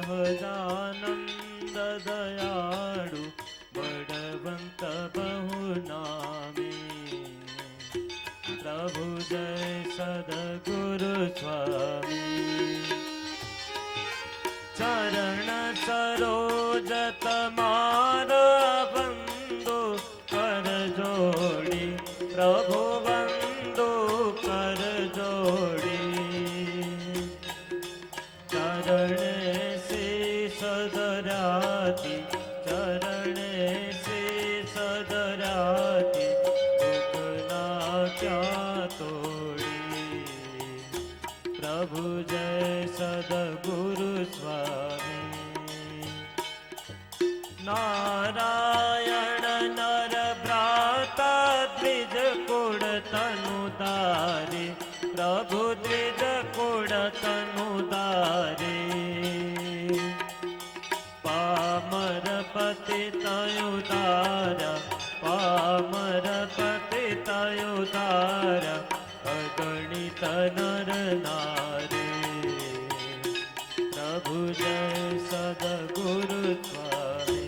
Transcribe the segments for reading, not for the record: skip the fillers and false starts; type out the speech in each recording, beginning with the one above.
सहजानंद दयाळु बड़वंत बहु नामी। प्रभु जय सद्गुरु स्वामी। चरण सरोज तमारा बंदो कर जोड़ी प्रभु बंदो कर जोड़ी। चरण से सदराती चरण से सदराती दुखना क्या तोड़ी। प्रभु जय सद्गुरु स्वामी। नारायण नर भ्राता द्विज कुड़ तनुदारे प्रभु द्विज कुड़ तनुदारे। पामर पतितयुदारा पामर पतितयुदारा अगणित नर नारी। प्रभु जय सद्गुरु स्वामी।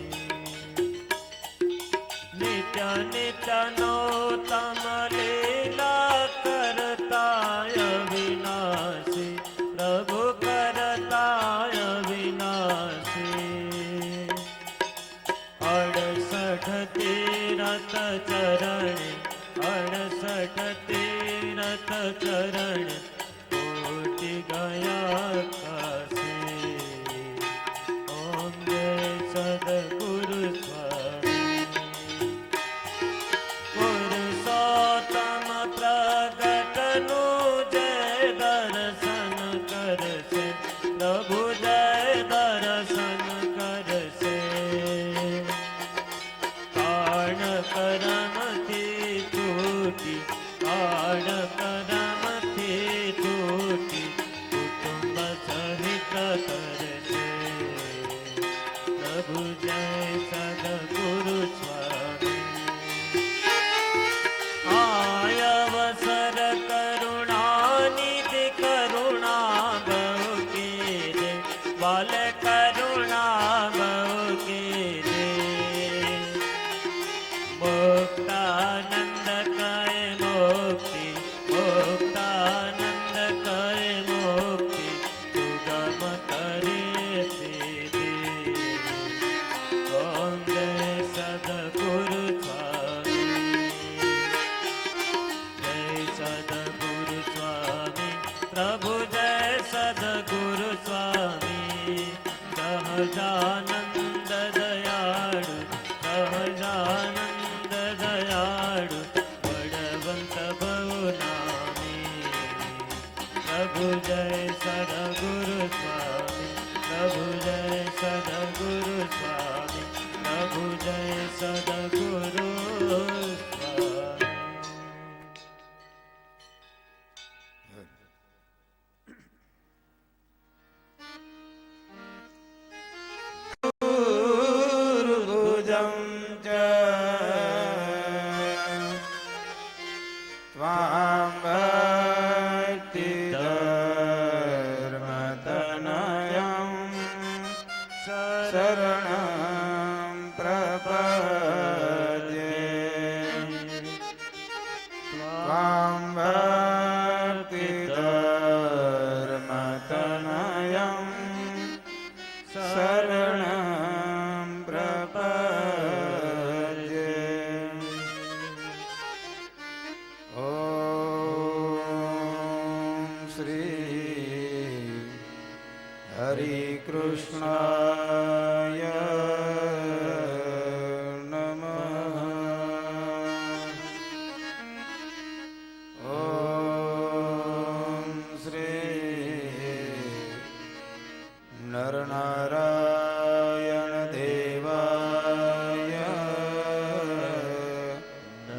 नित्य नित्य नौतम लीला करताय विनाशी प्रभु करताय विनाशी। 68 तीरथ चरण 68 तीरथ चरण कोटि गया काशी। ओम जय सद्गुरु स्वामी। पुरुषोत्तम प्रगट नु जय दर्शन कर से प्रभु जय दर्शन कर से। काण करम थी टूटी काण करम थी टूटी कुटुंब सहित कर से। प्रभु जय सद्गुरु स्वामी। आयवसर करुणानिधि करुणा बहु कीरे बाल करुणा बहु कीरे। मुक्तानंद कय मुक्ति मुक्तानंद कय मुक्ति सुगम करे सीधी। ओम जय सद्गुरु स्वामी। जय सद्गुरु स्वामी। प्रभु जय सद्गुरु स्वामी। सहजानंद दयाळु सहजानंद दयाळु बड़वंत बहु नामी। प्रभु जय सद्गुरु स्वामी। प्रभु जय सद्गुरु स्वामी। प्रभु जय सद्गुरु स्वामी। गुरुभुजं च त्वां भक्तिधर्मतनयं शरणं प्रपद्ये। त्वां भक्तिधर्मतनयं शरणं प्रपद्ये। ॐ श्री हरिकृष्णाय नमः। ॐ श्री नरनारायण देवाय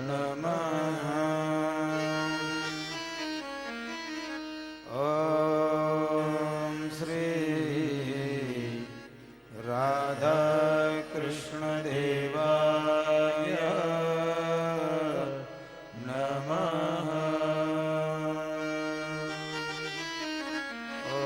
नमः। ॐ श्री राधाकृष्ण देवाय नमः। ॐ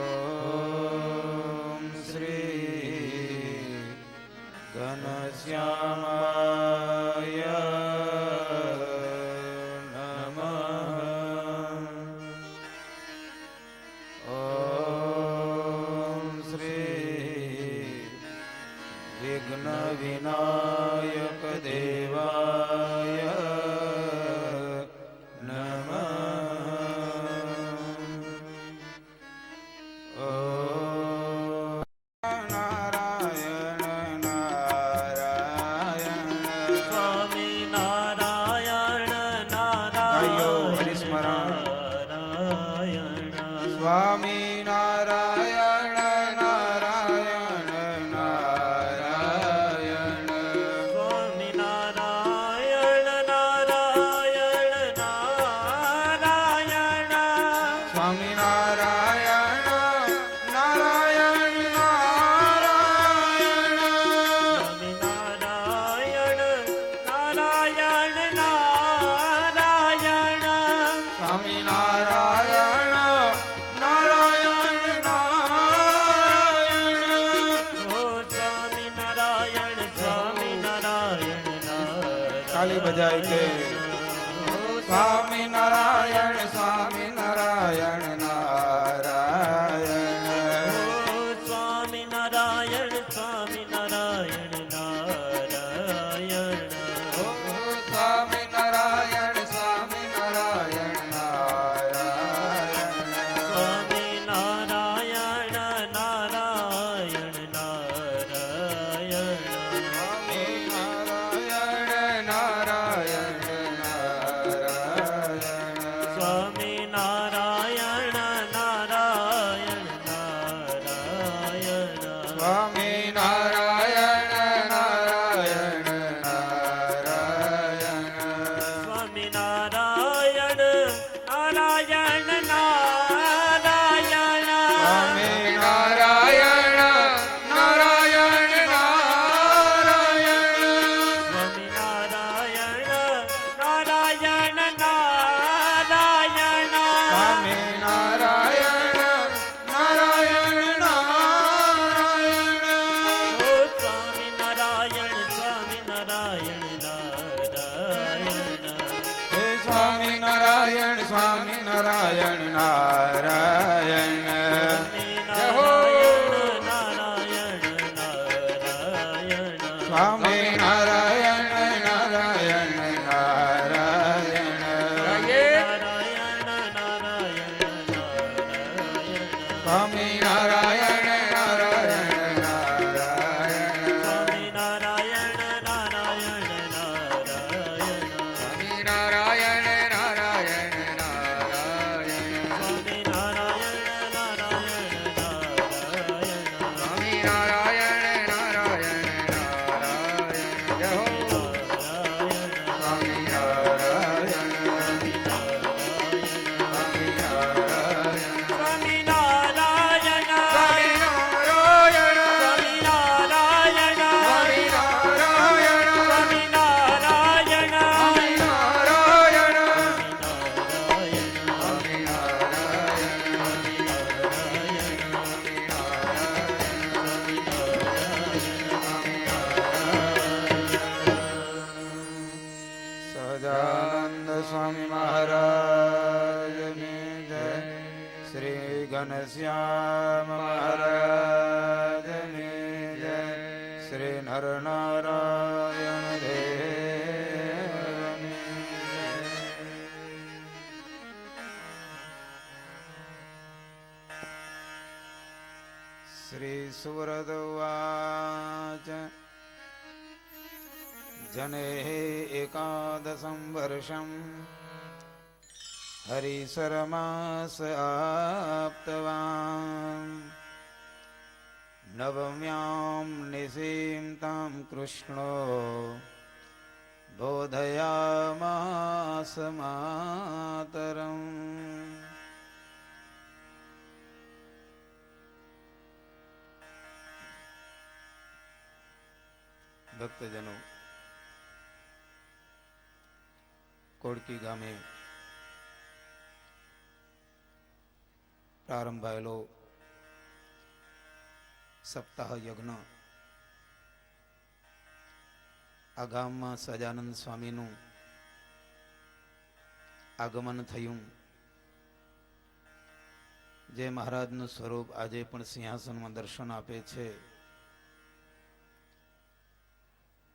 ઓ નારાયણ નારાયણ સ્વામી નારાયણ ગાયો નારાયણ હરિસ્મરણ. નારાયણ સ્વામી નારાયણ નારાયણ નારાયણ સ્વામી નારાયણ નારાયણ નારાયણ સ્વામી નારાયણ નારાયણ નારાયણ સ્વામી નારાયણ નારાયણ નારાયણ સ્વામી નારાયણ નારાયણ નારાયણ ઓ સ્વામી નારાયણ સ્વામી નારાયણ નારાયણ તાલી બજાય કે સ્વામી નારાયણ સ્વામી નારાયણ નારાયણ ઓ સ્વામી નારાયણ સ્વામી નારાયણ નારાયણ સ્વામી નારાયણ સ્વામી નારાયણ નારાયણ સ્વામી નારાયણ નારાયણ નારાયણ સ્વામી નારાયણ નારાયણ નારાયણ સ્વામી નારાયણ નારાયણ નારાયણ સ્વામી નારાયણ નારાયણ નારાયણ સ્વામી નારાયણ નારાયણ નારાયણ સ્વામી નારાયણ નારાયણ નારાયણ સ્વામી નારાયણ નારાયણ નારાયણ સ્વામી નારાયણ નારાયણ નારાયણ ઓ સ્વામી નારાયણ સ્વામી નારાયણ નારાયણ હે સ્વામી નારાયણ સ્વામી નારાયણ નારાયણ જય હો. સ્વામી નારાયણ નારાયણ નારાયણ સ્વામી નારાયણ નારાયણ નારાયણ સ્વામી નારાયણ નારાયણ નારાયણ સ્વામી નારાયણ નારાયણ નારાયણ જય હો. સ્વામી નારાયણ સ્વામી નારાયણ સ્વામી નારાયણ સ્વામી નારાયણ સ્વામી નારાયણ સ્વામી નારાયણ સહજાનંદ સ્વામી મહારાજની જય. શ્રી ઘનશ્યામ મહારાજની જય. શ્રી નરનારાયણ દેવની જય. શ્રી સુરદ ઉવાચ જને એકાદશં વર્ષમ હરિશરમાસ આપ્તવાન નવમ્યામ નિશીમ તામ કૃષ્ણો બોધયામાસ માતરમ. ભક્તજનો, કોડકી ગામે પ્રારંભાયેલો સપ્તાહ યજ્ઞ આ ગામમાં સહજાનંદ સ્વામીનું આગમન થયું. જે મહારાજનું સ્વરૂપ આજે પણ સિંહાસનમાં દર્શન આપે છે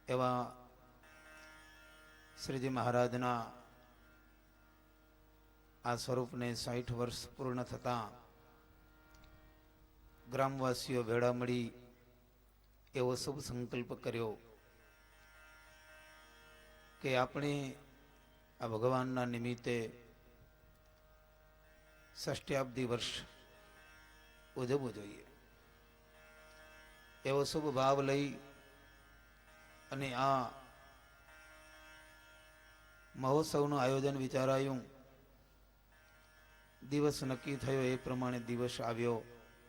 એવા શ્રીજી મહારાજના આ સ્વરૂપને 60 વર્ષ પૂર્ણ થતા ગ્રામવાસીઓ ભેળા મળી એવો શુભ સંકલ્પ કર્યો કે આપણે આ ભગવાનના નિમિત્તે ષષ્ઠ્યાબ્દી વર્ષ ઉજવવું જોઈએ. એવો શુભ ભાવ લઈ અને આ મહોત્સવનું આયોજન વિચારાયું. દિવસ નક્કી થયો એ પ્રમાણે દિવસ આવ્યો,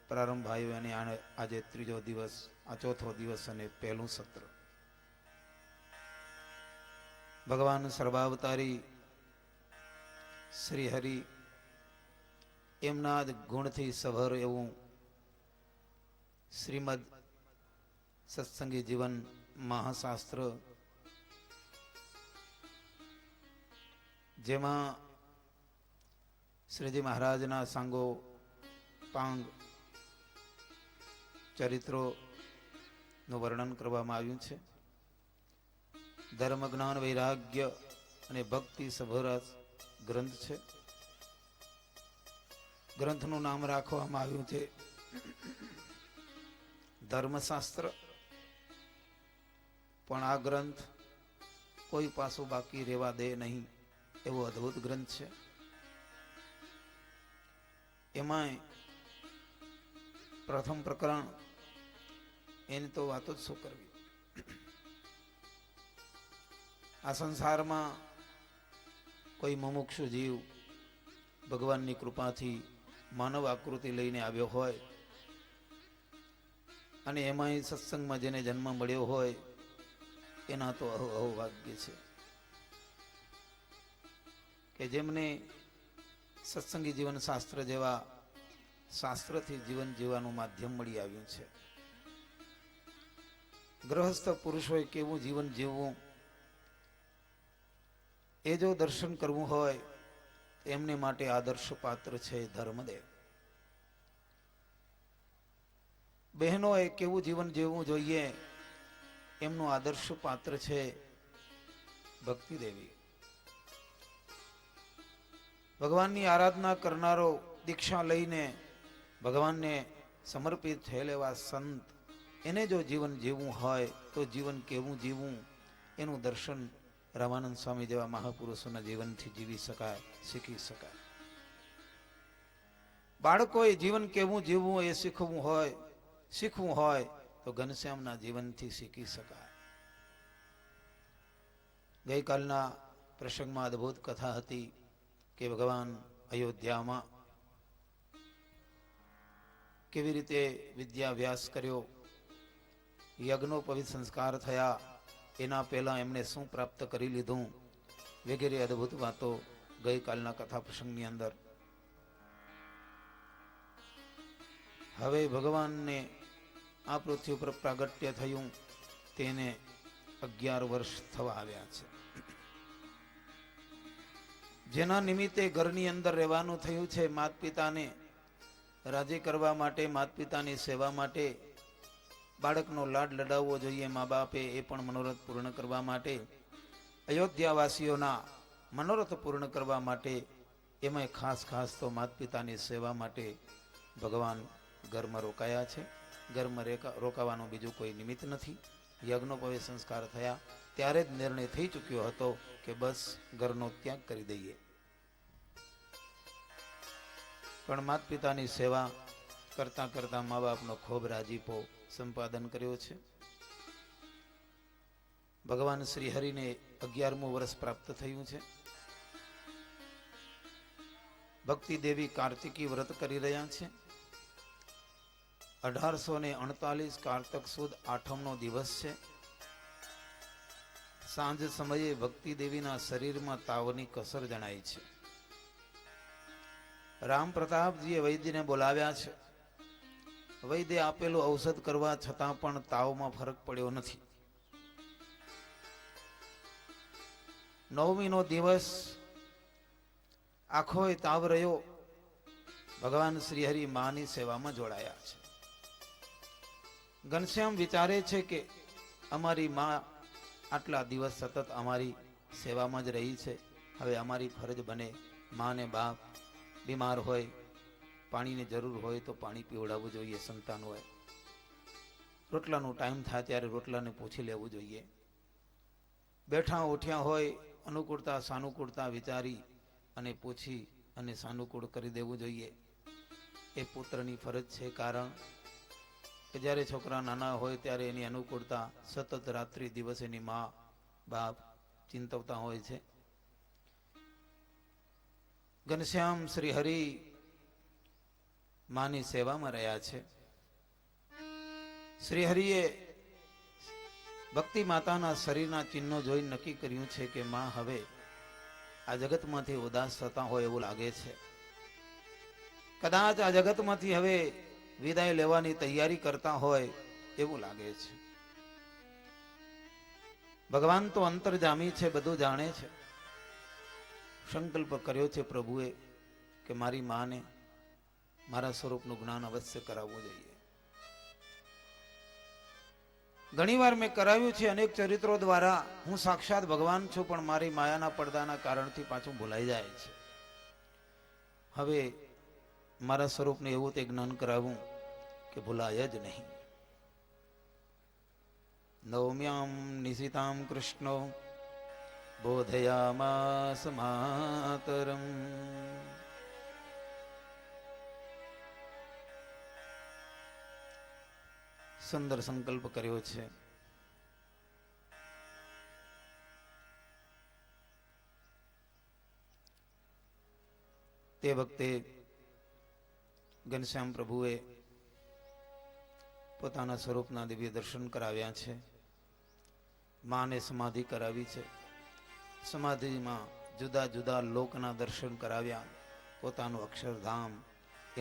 પ્રારંભ આવ્યો અને આજે ત્રીજો દિવસ, આ ચોથો દિવસ અને પહેલું સત્ર. ભગવાન સર્વાવતારી શ્રી હરિ એમના જ ગુણથી સભર એવું શ્રીમદ સત્સંગી જીવન મહાશાસ્ત્ર, જેમાં શ્રીજી મહારાજના સાંગો પાંગ ચરિત્રોનું વર્ણન કરવામાં આવ્યું છે. ધર્મ, જ્ઞાન, વૈરાગ્ય અને ભક્તિ સભર ગ્રંથ છે. ગ્રંથનું નામ રાખવામાં આવ્યું છે ધર્મશાસ્ત્ર. પણ આ ગ્રંથ કોઈ પાછું બાકી રહેવા દે નહીં એવો અદ્ભુત ગ્રંથ છે. એમાંય પ્રથમ પ્રકરણ, એની તો વાતો જ શું કરવી. આ સંસારમાં કોઈ મુમુક્ષુ જીવ ભગવાનની કૃપાથી માનવ આકૃતિ લઈને આવ્યો હોય અને એમાંય સત્સંગમાં જેને જન્મ મળ્યો હોય એના તો અહો ભાગ્ય છે કે જેમને સત્સંગી જીવન શાસ્ત્ર જેવા શાસ્ત્રથી જીવન જીવવાનું માધ્યમ મળી આવ્યું છે. ગૃહસ્થ પુરુષોએ કેવું જીવન જીવવું એ જો દર્શન કરવું હોય એમને માટે આદર્શ પાત્ર છે ધર્મદેવ. બહેનોએ કેવું જીવન જીવવું જોઈએ એમનું આદર્શ પાત્ર છે ભક્તિ દેવી. ભગવાનની આરાધના કરનારો, દીક્ષા લઈને ભગવાનને સમર્પિત થયેલા એવા સંત, એને જો જીવન જીવવું હોય તો જીવન કેવું જીવવું એનું દર્શન રામાનંદ સ્વામી જેવા મહાપુરુષોના જીવનથી જીવી શકાય, શીખી શકાય. બાળકોએ જીવન કેવું જીવવું એ શીખવું હોય તો ઘનશ્યામના જીવનથી શીખી શકાય. ગઈકાલના પ્રસંગમાં અદ્ભુત કથા હતી કે ભગવાન અયોધ્યામાં કેવી રીતે વિદ્યાભ્યાસ કર્યો, યજ્ઞોપવિત સંસ્કાર થયા, એના પહેલા એમણે શું પ્રાપ્ત કરી લીધું વગેરે અદ્ભુત વાતો ગઈકાલના કથા પ્રસંગની અંદર. હવે ભગવાનને આ પૃથ્વી ઉપર પ્રાગટ્ય થયું તેને 11 વર્ષ થવા આવ્યા છે. જેના નિમિત્તે ઘરની અંદર રહેવાનું થયું છે. માતા પિતાને રાજી કરવા માટે, માતા પિતાની સેવા માટે, બાળકનો લાડ લડાવવો જોઈએ મા બાપે, એ પણ મનોરથ પૂર્ણ કરવા માટે, અયોધ્યાવાસીઓના મનોરથ પૂર્ણ કરવા માટે, એમાંય ખાસ તો માતા પિતાની સેવા માટે ભગવાન ઘરમાં રોકાયા છે. ઘરમાં રોકાવાનું બીજું કોઈ નિમિત્ત નથી. યજ્ઞોપવિત સંસ્કાર થયા ત્યારે જ નિર્ણય થઈ ચૂક્યો હતો કે બસ ઘરનો ત્યાગ કરી દઈએ. પણ માતા પિતાની સેવા કરતા કરતા મા બાપનો ખૂબ રાજીપો સંપાદન કર્યો છે. ભગવાન શ્રી હરિને 11મું વર્ષ પ્રાપ્ત થયું છે. ભક્તિ દેવી કાર્તિકી વ્રત કરી રહ્યા છે. 1848 કારતક સુદ 8મનો દિવસ છે. સાંજ સમયે ભક્તિ દેવીના શરીરમાં તાવની કસર જણાય છે. રામ પ્રતાપજીએ વૈદ્યને બોલાવ્યા છે. વૈદ્ય આપેલું ઔષધ કરવા છતાં પણ તાવમાં ફરક પડ્યો નથી. 9મીનો દિવસ આખોય તાવ રહ્યો. ભગવાન શ્રી હરિ માની સેવામાં જોડાયા છે. ઘનશ્યામ વિચારે છે કે અમારી માં આટલા દિવસ સતત અમારી સેવામાં જ રહી છે, હવે અમારી ફરજ બને. માં ને બાપ બીમાર હોય પાણીની જરૂર હોય તો પાણી પીવડાવવું જોઈએ સંતાન હોય. રોટલાનો ટાઈમ થાય ત્યારે રોટલાને પૂછી લેવું જોઈએ. બેઠા ઉઠ્યા હોય અનુકૂળતા સાનુકૂળતા વિચારી અને પૂછી અને સાનુકૂળ કરી દેવું જોઈએ. એ પુત્રની ફરજ છે. કારણ કે જ્યારે છોકરા નાના હોય ત્યારે એની અનુકૂળતા સતત રાત્રિ દિવસ એની મા બાપ ચિંતવતા હોય છે. ઘનશ્યામ શ્રી હરિ માની સેવામાં રહ્યા છે. શ્રી હરિએ ભક્તિ માતાના શરીરના ચિહ્નો જોઈ નક્કી કર્યું છે કે માં હવે આ જગતમાંથી ઉદાસ થતા હોય એવું લાગે છે. કદાચ આ જગતમાંથી હવે વિદાય લેવાની તૈયારી કરતા હોય એવું લાગે છે. ભગવાન તો અંતર્જામી છે, બધું જાણે છે. સંકલ્પ કર્યો છે પ્રભુએ કે મારી માને મારા સ્વરૂપનું જ્ઞાન અવશ્ય કરાવવું જોઈએ. ઘણીવાર મેં કરાવ્યું છે અનેક ચરિત્રો દ્વારા. હું સાક્ષાત ભગવાન છું, પણ મારી માયાના પડદાના કારણથી પાછું ભૂલાઈ જાય છે. હવે મારા સ્વરૂપને એવું તે જ્ઞાન કરાવું કે ભૂલાય જ નહીં. નવમ્યામ નિશિતામ કૃષ્ણો બોધયામાસ માતરમ. સુંદર સંકલ્પ કર્યો છે. તે વખતે ઘનશ્યામ પ્રભુએ પોતાના સ્વરૂપના દિવ્ય દર્શન કરાવ્યા છે. માને સમાધિ કરાવી છે. સમાધિમાં જુદા જુદા લોકના દર્શન કરાવ્યા. પોતાનું અક્ષરધામ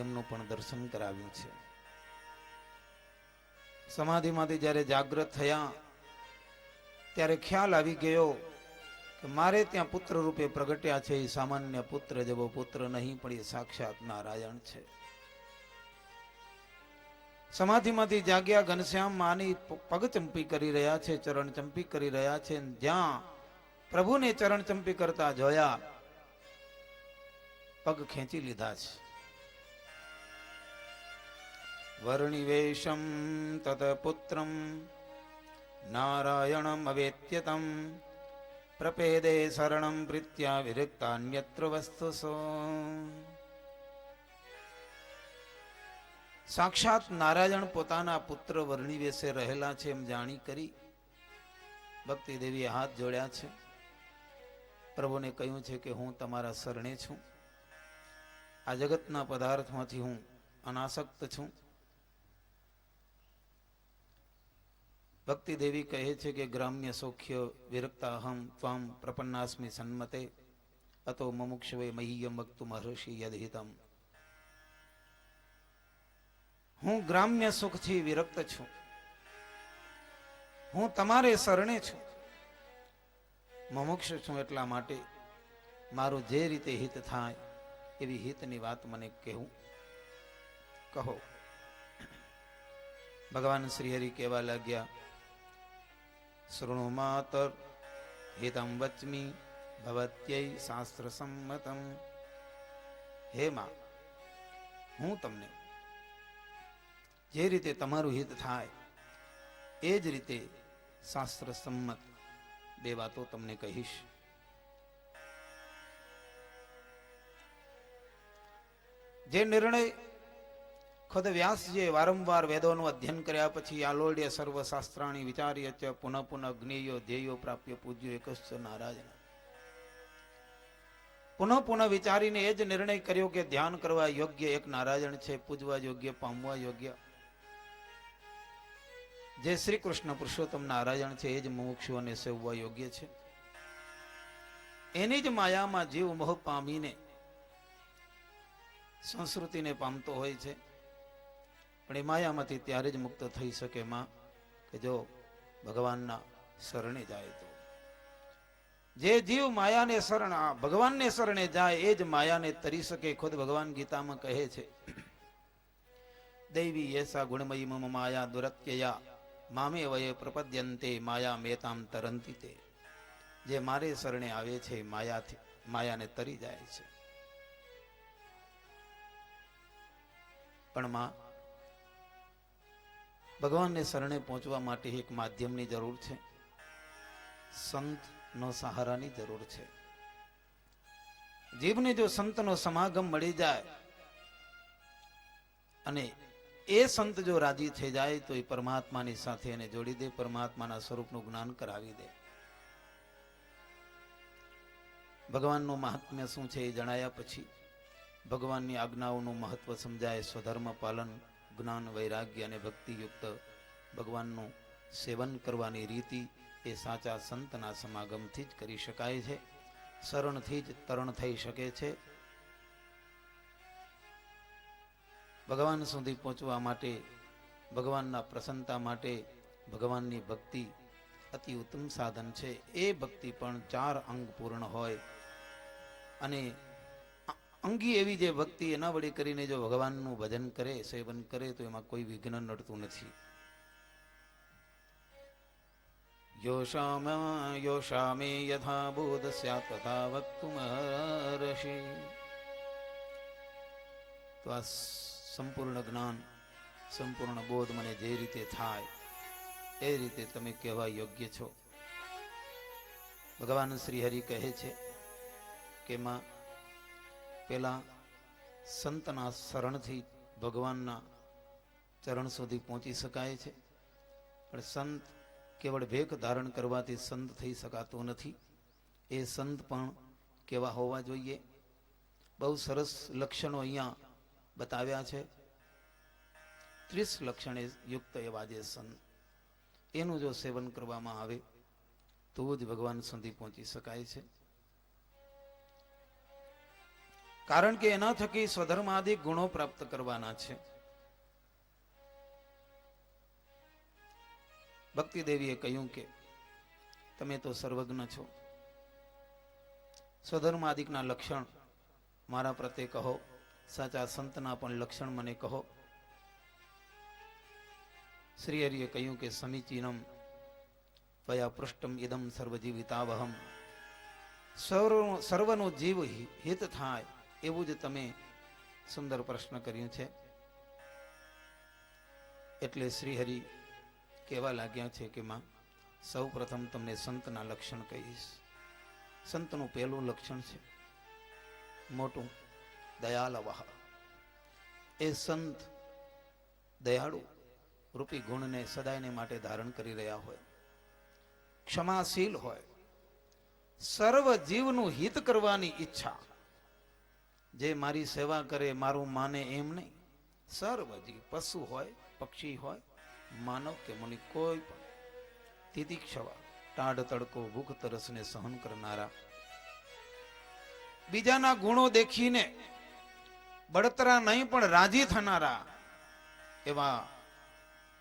એમનું પણ દર્શન કરાવ્યું છે. સમાધિમાંથી જ્યારે જાગૃત થયા ત્યારે ખ્યાલ આવી ગયો કે મારે ત્યાં પુત્ર રૂપે પ્રગટ્યા છે. એ સામાન્ય પુત્ર જેવો પુત્ર નહીં, પણ એ સાક્ષાત નારાયણ છે. સમાધિમાંથી જાગ્યા ઘનશ્યામ માની પગ ચંપી કરી રહ્યા છે, ચરણ ચંપી કરી રહ્યા છે. જ્યાં પ્રભુને ચરણ ચંપી કરતા જોયા, પગ ખેંચી લીધા છે. વર્ણિવેશમ તત પુત્રમ નારાયણમ અવેત્યતમ પ્રપેદે શરણમ પ્રીત્યા વિરક્તાન્યત્ર વસ્તુસો. સાક્ષાત નારાયણ પોતાના પુત્ર વર્ણિવેશે રહેલા છે એમ જાણી કરી ભક્તિ દેવીએ હાથ જોડ્યા છે. પ્રભુને કહ્યું છે કે હું તમારા શરણે છું. આ જગતના પદાર્થમાંથી હું અનાસક્ત છું. ભક્તિ દેવી કહે છે કે ગ્રામ્ય સૌખ્ય વિરક્તાહમ ત્વામ પ્રપન્નાસ્મિ સન્મતે અતો મુમુક્ષવે મહ્યમ વક્તુ મહર્ષિ યદહિતમ. હું ગ્રામ્ય સુખથી વિરક્ત છું. હું તમારે શરણે છું. મુમુક્ષ છું એટલા માટે મારું જે રીતે હિત થાય એવી હિતની વાત મને કહેવું કહો. ભગવાન શ્રી હરિ કહેવા લાગ્યા, શૃણુ માતર હિતમ વચ્મી ભવત્યૈ શાસ્ત્ર સંમતમ. હે માં, હું તમને જે રીતે તમારું હિત થાય એ જ રીતે શાસ્ત્ર સંમત બે વાતો તમને કહીશ. જે નિર્ણય ખુદ વ્યાસજીએ વારંવાર વેદોનું અધ્યયન કર્યા પછી આલોડ્ય સર્વ શાસ્ત્રાણી વિચાર્ય ચ પુનઃ પુનઃ જ્ઞેયો ધ્યેયો પ્રાપ્ય પૂજ્યો એકશ્ચ નારાયણ. પુનઃ પુનઃ વિચારીને એ જ નિર્ણય કર્યો કે ધ્યાન કરવા યોગ્ય એક નારાયણ છે, પૂજવા યોગ્ય, પામવા યોગ્ય જે શ્રી કૃષ્ણ પુરુષોત્તમ નારાયણ છે એ જ મુમુક્ષુઓને સેવવા યોગ્ય છે. એની જ માયામાં જીવ મોહ પામીને સંસ્કૃતિને પામતો હોય છે. પણ એ માયામાંથી ત્યારે જ મુક્ત થઈ શકે માં કે જો ભગવાનના શરણે જાય તો. જે જીવ માયાને શરણ ભગવાનને શરણે જાય એ જ માયાને તરી શકે. ખુદ ભગવાન ગીતામાં કહે છે, દૈવી એસા ગુણમયી મમ માયા દુરત્યયા મામે વયે પ્રપદ્યંતે માયા મેતામ તરંતી તે. જે મારે શરણે આવે છે માયાને તરી જાય છે. પણ માં ભગવાનને શરણે પહોંચવા માટે એક માધ્યમની જરૂર છે, સંતનો સહારાની જરૂર છે. જીવને જો સંતનો સમાગમ મળી જાય અને એ સંત જો રાજી થઈ જાય તો એ પરમાત્માની સાથે એને જોડી દે, પરમાત્માના સ્વરૂપનું જ્ઞાન કરાવી દે. ભગવાનનું મહાત્મ્ય શું છે એ જણાયા પછી ભગવાનની આજ્ઞાઓનું મહત્વ સમજાય. સ્વધર્મ પાલન, જ્ઞાન, વૈરાગ્ય અને ભક્તિયુક્ત ભગવાનનું સેવન કરવાની રીતિ એ સાચા સંતના સમાગમથી જ કરી શકાય છે. શરણથી જ તરણ થઈ શકે છે. ભગવાન સુધી પહોંચવા માટે, ભગવાનના પ્રસન્નતા માટે ભગવાનની ભક્તિ અતિ ઉત્તમ સાધન છે. એ ભક્તિ પણ 4 અંગ પૂર્ણ હોય અને અંગી એવી જે ભક્તિ એના વડે કરીને જો ભગવાનનું ભજન કરે, સેવન કરે તો એમાં કોઈ વિઘ્ન નડતું નથી. યોષામે યથા બોધ સ્યાત્ તથા વક્તુમર્હસિ. તો આ સંપૂર્ણ જ્ઞાન, સંપૂર્ણ બોધ મને જે રીતે થાય એ રીતે તમે કહેવા યોગ્ય છો. ભગવાન શ્રી હરિ કહે છે કે માં પેલા સંતના શરણથી ભગવાનના ચરણ સુધી પહોંચી શકાય છે, પણ સંત કેવળ ભેખ ધારણ કરવાથી સંત થઈ શકાતો નથી. એ સંત પણ કેવા હોવા જોઈએ? બહુ સરસ લક્ષણો અહીંયા બતાવ્યા છે. 30 લક્ષણે યુક્ત એવા જે સંત, એનું જો સેવન કરવામાં આવે તો જ ભગવાન સુધી પહોંચી શકાય છે. કારણ કે એના થકી સ્વધર્માદિક ગુણો પ્રાપ્ત કરવાના છે. ભક્તિ દેવીએ કહ્યું કે તમે તો સર્વજ્ઞ છો, સ્વધર્માદિકના લક્ષણ મારા પ્રત્યે કહો, સાચા સંતના પણ લક્ષણ મને કહો. શ્રી હરિએ કહ્યું કે સમીચીનમ ત્વયા પૃષ્ટમ ઇદમ સર્વજીવિતાવહમ. સર્વનો જીવ હિત થાય એવું જ તમે સુંદર પ્રશ્ન કર્યું છે. એટલે શ્રી હરિ કહેવા લાગ્યા છે કે માં સૌ પ્રથમ તમને સંતના લક્ષણ કહીશ. સંતનું પહેલું લક્ષણ છે મોટું, દયાલવહ. એ સંત દયાળુ રૂપી ગુણને સદાયને માટે ધારણ કરી રહ્યા હોય, ક્ષમાશીલ હોય, સર્વ જીવનું હિત કરવાની ઈચ્છા. જે મારી સેવા કરે, મારું માને એમ નહીં. સર્વ જીવ, પશુ હોય, પક્ષી હોય, માનવ કે મુનિ, કોઈ પણ તિતિક્ષવા, ટાઢ તડકો, ભૂખ તરસને સહન કરનારા, બીજાના ગુણો દેખીને બળતરા નહીં પણ રાજી થનારા, એવા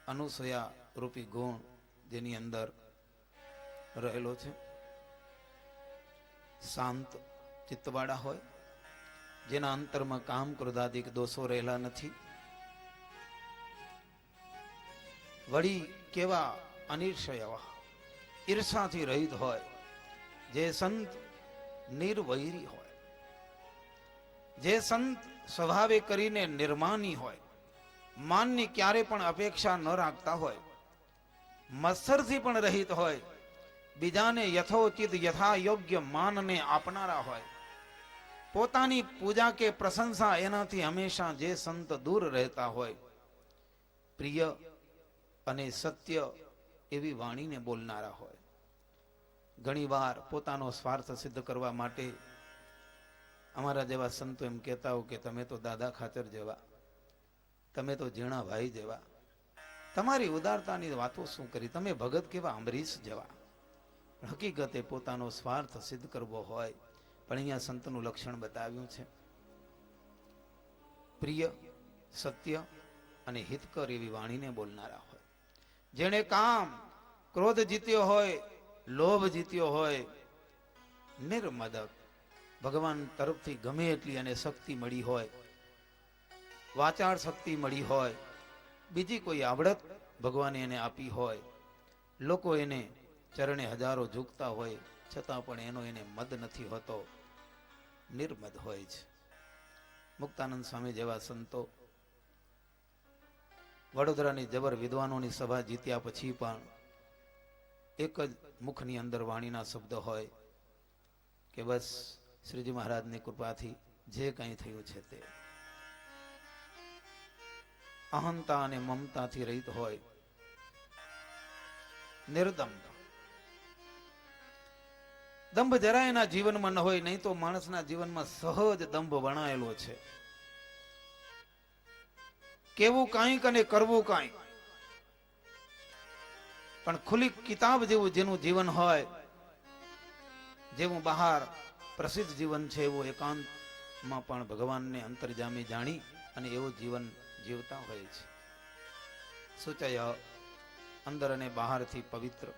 અનુસયા રૂપી ગુણ જેની અંદર રહેલો છે. શાંત ચિત્તવાળા હોય, જેના અંતરમાં કામ ક્રોધાદિક દોષો રહેલા નથી. વળી કેવા અનિર્ષય, ઈર્ષાથી રહિત હોય. જે સંત નિર્વૈરી હોય, જે સંત સ્વભાવે કરીને નિર્માની હોય, માનની ક્યારે પણ અપેક્ષા ન રાખતા હોય, મત્સરથી પણ રહિત હોય, બીજાને યથોચિત યથા યોગ્ય માનને આપનારા હોય, પોતાની પૂજા કે પ્રશંસા એનાથી હંમેશા જે સંત દૂર રહેતા હોય, પ્રિય અને સત્ય એવી વાણીને બોલનારા હોય. ઘણીવાર પોતાનો સ્વાર્થ સિદ્ધ કરવા માટે અમારા જેવા સંતો એમ કહેતા હોય કે તમે તો દાદા ખાચર જેવા, તમે તો ઝીણા ભાઈ જેવા, તમારી ઉદારતાની વાતો શું કરી, તમે ભગત કેવા અંબરીશ જેવા. હકીકતે પોતાનો સ્વાર્થ સિદ્ધ કરવો હોય, પણ અહીંયા સંતનું લક્ષણ બતાવ્યું છે પ્રિય, સત્ય અને હિતકર એવી વાણીને બોલનારા હોય. જેણે કામ ક્રોધ જીત્યો હોય, લોભ જીત્યો હોય, નિર્મદક, ભગવાન તરફથી ગમે એટલી અને શક્તિ મળી હોય, વાચાળ શક્તિ મળી હોય, બીજી કોઈ આવડત ભગવાને એને આપી હોય, લોકો એને ચરણે હજારો ઝૂકતા હોય, છતાં પણ એનો એને મદ નથી હોતો, નિર્મદ હોય છે. મુક્તાનંદ સ્વામી જેવા સંતો વડોદરાની જબર વિદ્વાનોની સભા જીત્યા પછી પણ એક જ મુખની અંદર વાણીના શબ્દ હોય કે બસ શ્રીજી મહારાજની કૃપાથી જે કંઈ થયું છે તે અહંતા અને મમતાથી રહિત હોય, નિર્દંભ. દંભ જરાય એના જીવનમાં ન હોય, નહીં તો માણસના જીવનમાં સહજ દંભ વણાયેલો છે. કેવું કાંઈક અને કરવું કાંઈક, પણ ખુલ્લી કિતાબ જેવું જેનું જીવન હોય, જેવું બહાર પ્રસિદ્ધ જીવન છે એવું એકાંતમાં પણ ભગવાનને અંતર્જામી જાણી અને એવું જીવન જીવતા હોય છે. સુચય અંદર અને બહારથી પવિત્ર,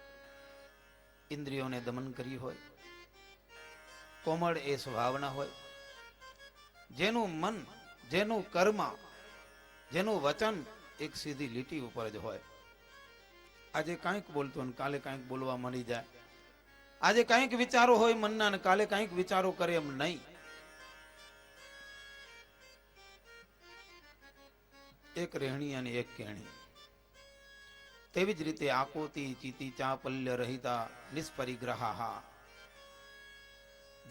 ઇન્દ્રિયોને દમન કરી હોય, કોમળ એ સ્વભાવના હોય, જેનું મન, જેનું કર્મ, જેનું વચન એક સીધી લીટી ઉપર જ હોય. આજે કાંઈક બોલતો ને કાલે કાંઈક બોલવા મળી જાય. આજે કાંઈક વિચારો હોય મનના ને કાલે કાંઈક વિચારો કરે એમ નહીં. એક રહેણી અને એક કહેણી. તેવી જ રીતે આકોતી ચીતી ચાપલ્ય રહિતા નિષ્પરિગ્રહા.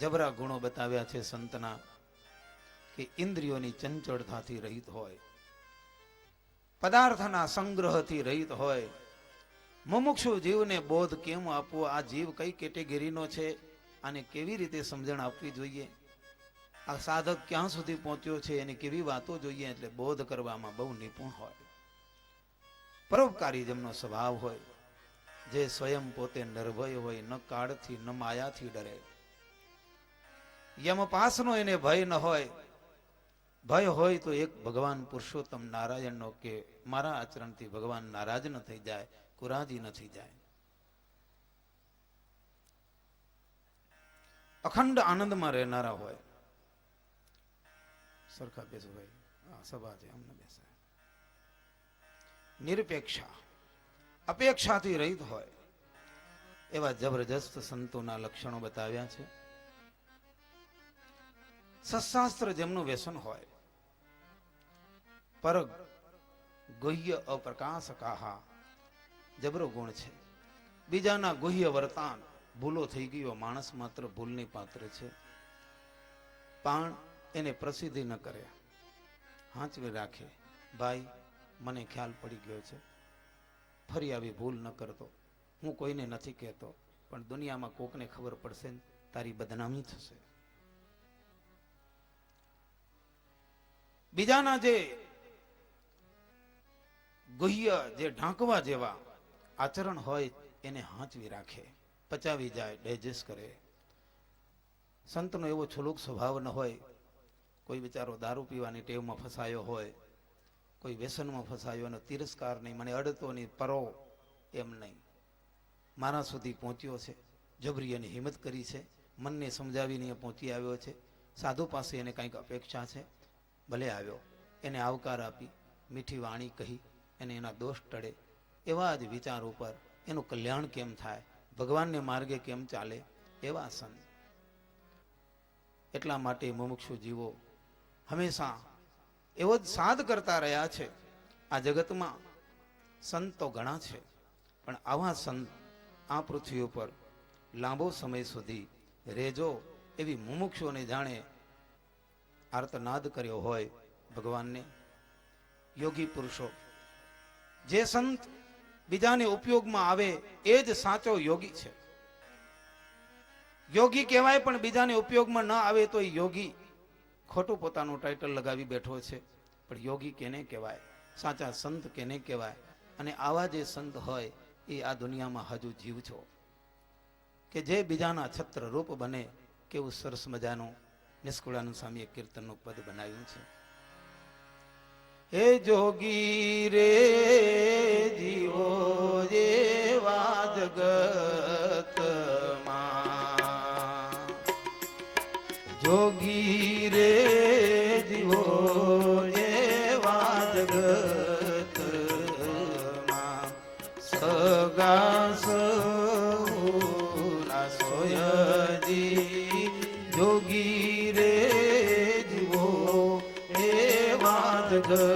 જબરા ગુણો બતાવ્યા છે સંતના કે ઇન્દ્રિયોની ચંચળતાથી રહિત હોય, પદાર્થના સંગ્રહથી રહિત હોય. મુમુક્ષુ જીવને બોધ કેમ આપવો? આ જીવ કઈ કેટેગરીનો છે, આને કેવી રીતે સમજણ આપવી જોઈએ, આ સાધક ક્યાં સુધી પહોંચ્યો છે, એની કેવી વાતો જોઈએ, એટલે બોધ કરવામાં બહુ નિપુણ હોય. પરોપકારી જેમનો સ્વભાવ હોય, જે સ્વયં પોતે નિર્ભય હોય, ન કાળથી ન માયાથી ડરે. યમપાસનો એને ભય ન હોય. ભય હોય તો એક ભગવાન પુરુષોત્તમ નારાયણનો, કે મારા આચરણથી ભગવાન નારાજ ન થઈ જાય, કુરાજી ન થઈ જાય. અખંડ આનંદમાં રહેનારા હોય. સરખા બેસો ભાઈ, આ સભા છે, અમને બેસાય. નિરપેક્ષા, અપેક્ષાથી રહિત હોય એવા જબરજસ્ત સંતોના લક્ષણો બતાવ્યા છે. સત્શાસ્ત્ર જેમનું વ્યસન હોય, પરગ ગુહ્ય અપ્રકાશકાહા, જબરો ગુણ છે. બીજાના ગુહ્ય વર્તાન, ભૂલો થઈ ગયો, માણસ માત્ર ભૂલની પાત્ર છે, પણ એને પ્રસિદ્ધિ ન કરે, હાંચવી રાખે. ભાઈ મને ખ્યાલ પડી ગયો છે, ફરી આવી ભૂલ ન કરતો. હું કોઈને નથી કહેતો, પણ દુનિયામાં કોકને ખબર પડશે ને તારી બદનામી થશે. બીજાના જે ગુહ્ય, જે ઢાંકવા જેવા આચરણ હોય એને હાંચવી રાખે, પચાવી જાય, ડાયજેસ્ટ કરે. સંતનો એવો છુલુક સ્વભાવ ન હોય. કોઈ બિચારો દારૂ પીવાની ટેવમાં ફસાયો હોય, કોઈ વ્યસનમાં ફસાયો, એનો તિરસ્કાર નહીં, મને અડતો નહીં, પરો એમ નહીં. મારા સુધી પહોંચ્યો છે, જબરી એની હિંમત કરી છે, મનને સમજાવીને પહોંચી આવ્યો છે. સાધુ પાસે એને કંઈક અપેક્ષા છે, ભલે આવ્યો, એને આવકાર આપી, મીઠી વાણી કહી, એને એના દોષ ટળે એવા જ વિચાર ઉપર એનું કલ્યાણ કેમ થાય, ભગવાનને માર્ગે કેમ ચાલે, એવા સંત. એટલા માટે મુમુક્ષુ જીવો હંમેશા એવો જ સાધ કરતા રહ્યા છે. આ જગતમાં સંત તો ઘણા છે, પણ આવા સંત આ પૃથ્વી ઉપર લાંબો સમય સુધી રહેજો એવી મુમુક્ષુઓને જાણે આર્તનાદ કર્યો હોય ભગવાનને. યોગી પુરુષો, જે સંત બીજાને ઉપયોગમાં આવે એ જ સાચો યોગી છે. યોગી કહેવાય પણ બીજાને ઉપયોગમાં ન આવે તો યોગી ખોટું પોતાનું ટાઇટલ લગાવી બેઠો છે. પણ યોગી કેને કહેવાય, સાચા સંત કેને કહેવાય? અને આવા જે સંત હોય એ આ દુનિયામાં હજુ જીવ છો, કે જે બીજાના છત્ર રૂપ બને. કેવું સરસ મજાનું નિષ્કુળાનંદ સ્વામીએ કીર્તનનું પદ બનાવ્યું છે. હે જોગી રે જીવો જેવા જગતમાં, જોગી રે જીવો જેવા જગતમાં, સગા સૌના સોયજી, જોગી રે જીવો એવા જગતમાં.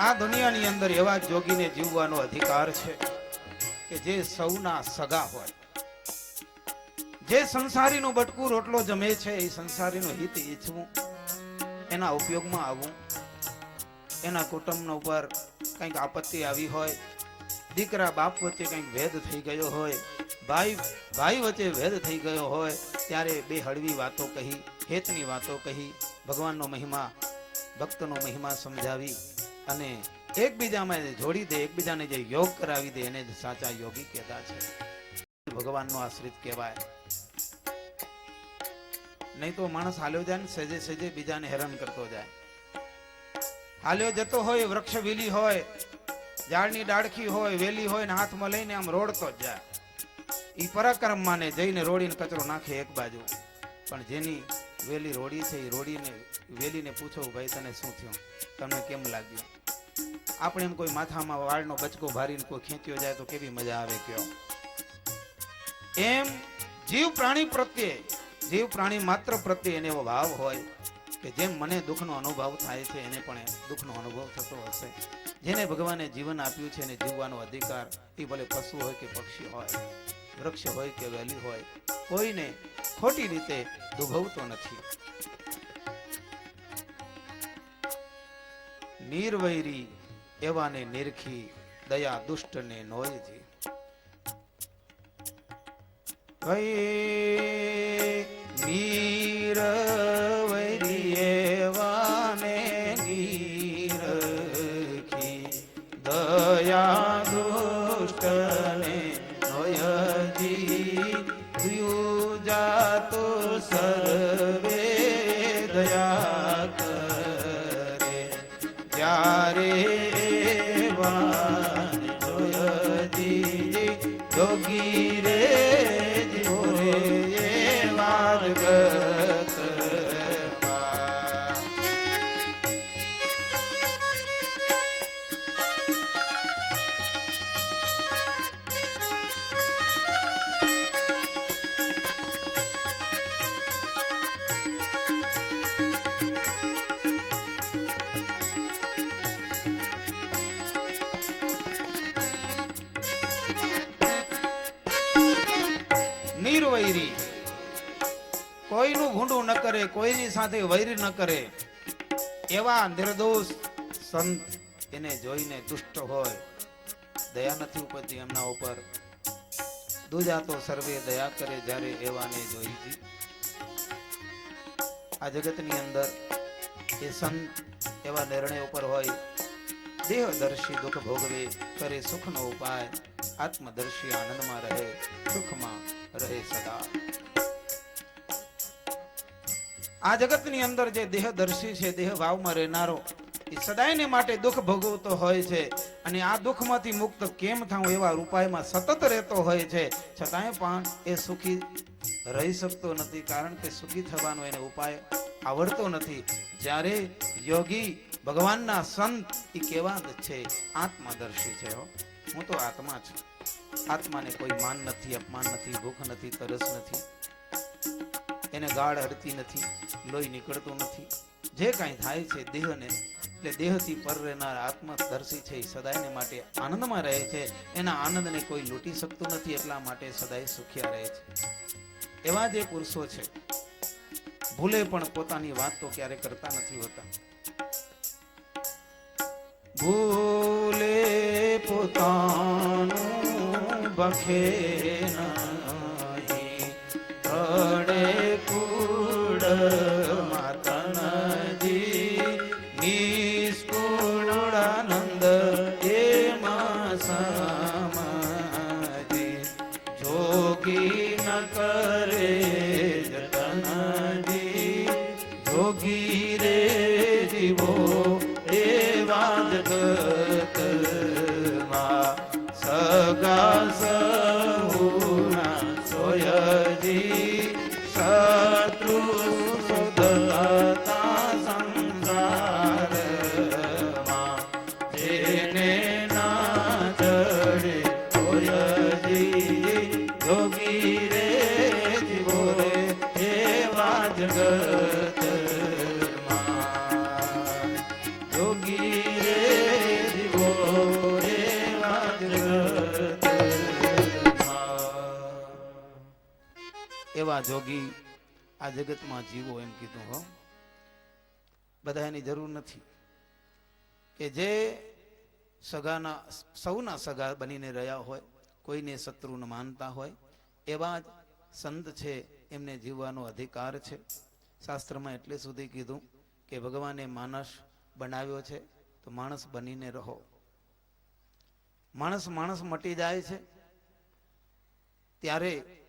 આ દુનિયાની અંદર એવા જોગીને જીવવાનો અધિકાર છે કે જે સૌના સગા હોય, જે સંસારીનું બટકું રોટલો જમે છે, એ સંસારીનું હિત ઈચ્છવું, એના ઉપયોગમાં આવવું. એના કુટુંબનો ઉપર કંઈક આપત્તિ આવી હોય, દીકરા બાપ વચ્ચે કંઈક ભેદ થઈ ગયો હોય, ભાઈ વચ્ચે ભેદ થઈ ગયો હોય, ત્યારે બે હળવી વાતો કહી, હેતની વાતો કહી, ભગવાનનો મહિમા, ભક્તનો મહિમા સમજાવી અને એકબીજામાં જોડી દે, એકબીજાને જે યોગ કરાવી દે, એને જ સાચા યોગી કહેતા છે. ભગવાનનો આશ્રિત કહેવાય. નહીં તો માણસ હાલ્યો જાય ને સહેજે સહેજે બીજાને હેરાન કરતો જાય. હાલ્યો જતો હોય, વૃક્ષ વેલી હોય, ઝાડની ડાળખી હોય, વેલી હોય ને હાથમાં લઈને આમ રોડતો જ જાય. ઈ પરાક્રમમાં જઈને રોડીને કચરો નાખે એક બાજુ. પણ જેની વેલી રોડી છે, એ વેલીને પૂછો, ભાઈ તને શું થયું, તમને કેમ લાગ્યું? આપણે એમ કોઈ માથામાં વાળનો બચકો ભારીને કોઈ ખેંચ્યો જાય તો કેવી મજા આવે કયો? એમ જીવ પ્રાણી પ્રત્યે, જીવ પ્રાણી માત્ર પ્રત્યે એને એવો ભાવ હોય કે જેમ મને દુઃખનો અનુભવ થાય છે, એને પણ દુઃખનો અનુભવ થતો હશે. જેને ભગવાને જીવન આપ્યું છે એને જીવવાનો અધિકાર, એ ભલે પશુ હોય કે પક્ષી હોય, વૃક્ષ હોય કે વેલી હોય, કોઈને ખોટી રીતે દુભવતો નથી. નીરવૈરી એવાને નિરખી, દયા દુષ્ટને નોયજી. નીરવૈરી એવાને નિરખી, દયા દુષ્ટને નોયજી. જાતો સર્વે દયા કરે, જ્યારે જોગી રે જીવોરે માર્ગ. નીરવૈરી, કોઈનું ભૂંડું ન કરે, કોઈની સાથે વૈર ન કરે, એવા નિર્દોષ સંત એને જોઈને દુષ્ટ હોય, દયા નથી ઉપજતી એમના ઉપર. દુજા તો સર્વે દયા કરે, જ્યારે એવાને જોઈજી. આ જગતની અંદર એ સંત એવા નિર્ણય ઉપર હોય, દેહદર્શી દુઃખ ભોગવે, કરે સુખનો ઉપાય, આત્મદર્શી આનંદમાં રહે, સુખમાં રહે સદા. આ જગતની અંદર જે દેહદર્શી છે, દેહ ભાવમાં રહેનારો, એ સદાયને માટે દુઃખ ભોગવતો હોય છે. અને આ દુઃખમાંથી મુક્ત કેમ થાઉં એવા ઉપાયમાં સતત રહેતો હોય છે, છતાંય પણ એ સુખી રહી શકતો નથી, કારણ કે સુખી થવાનો એને ઉપાય આવડતો નથી. જ્યારે યોગી ભગવાનના સંત એ કેવા છે, આત્મદર્શી છે. હું તો આત્મા છું, આત્માને કોઈ માન નથી, અપમાન નથી, ભૂખ નથી, તરસ નથી, એને ગાળ હરતી નથી, લોહી નીકળતું નથી. જે કાંઈ થાય છે દેહને, એટલે દેહથી પર રહેનાર આત્મદર્શી છે, એ સદાયને માટે આનંદમાં રહે છે. એના આનંદને કોઈ લૂંટી શકતું નથી, એટલા માટે સદાય સુખિયા રહે છે. એવા જે પુરુષો છે, ભૂલે પણ પોતાની વાત તો ક્યારે કરતા નથી હોતા. ભૂલે પોતાનું બખે નહીં, રડે કુડ માતનજી, નિષ્કુળાનંદ એમાં સમજી. જોગી ન કરે જતનજી, જોગી રે જીવો એવા જગતમાં, સગા સહુના સોયજી, શત્રુ સુદતા સંસારમાં, જેને ના ચડે સોયજી, યોગી રે જીવો રે એવા જગતમાં, યોગી રે એવા જોગી આ જગતમાં જીવો એમ કીધું હો. બધા એની જરૂર નથી. કે જે સગાના સૌના સગા બનીને રહ્યા હોય, કોઈને શત્રુ ન માનતા હોય, એવા જ સંત છે, એમને જીવવાનો અધિકાર છે. શાસ્ત્રમાં એટલે સુધી કીધું કે ભગવાને માણસ બનાવ્યો છે તો માણસ બનીને રહો. માણસ મટી જાય છે ત્યારે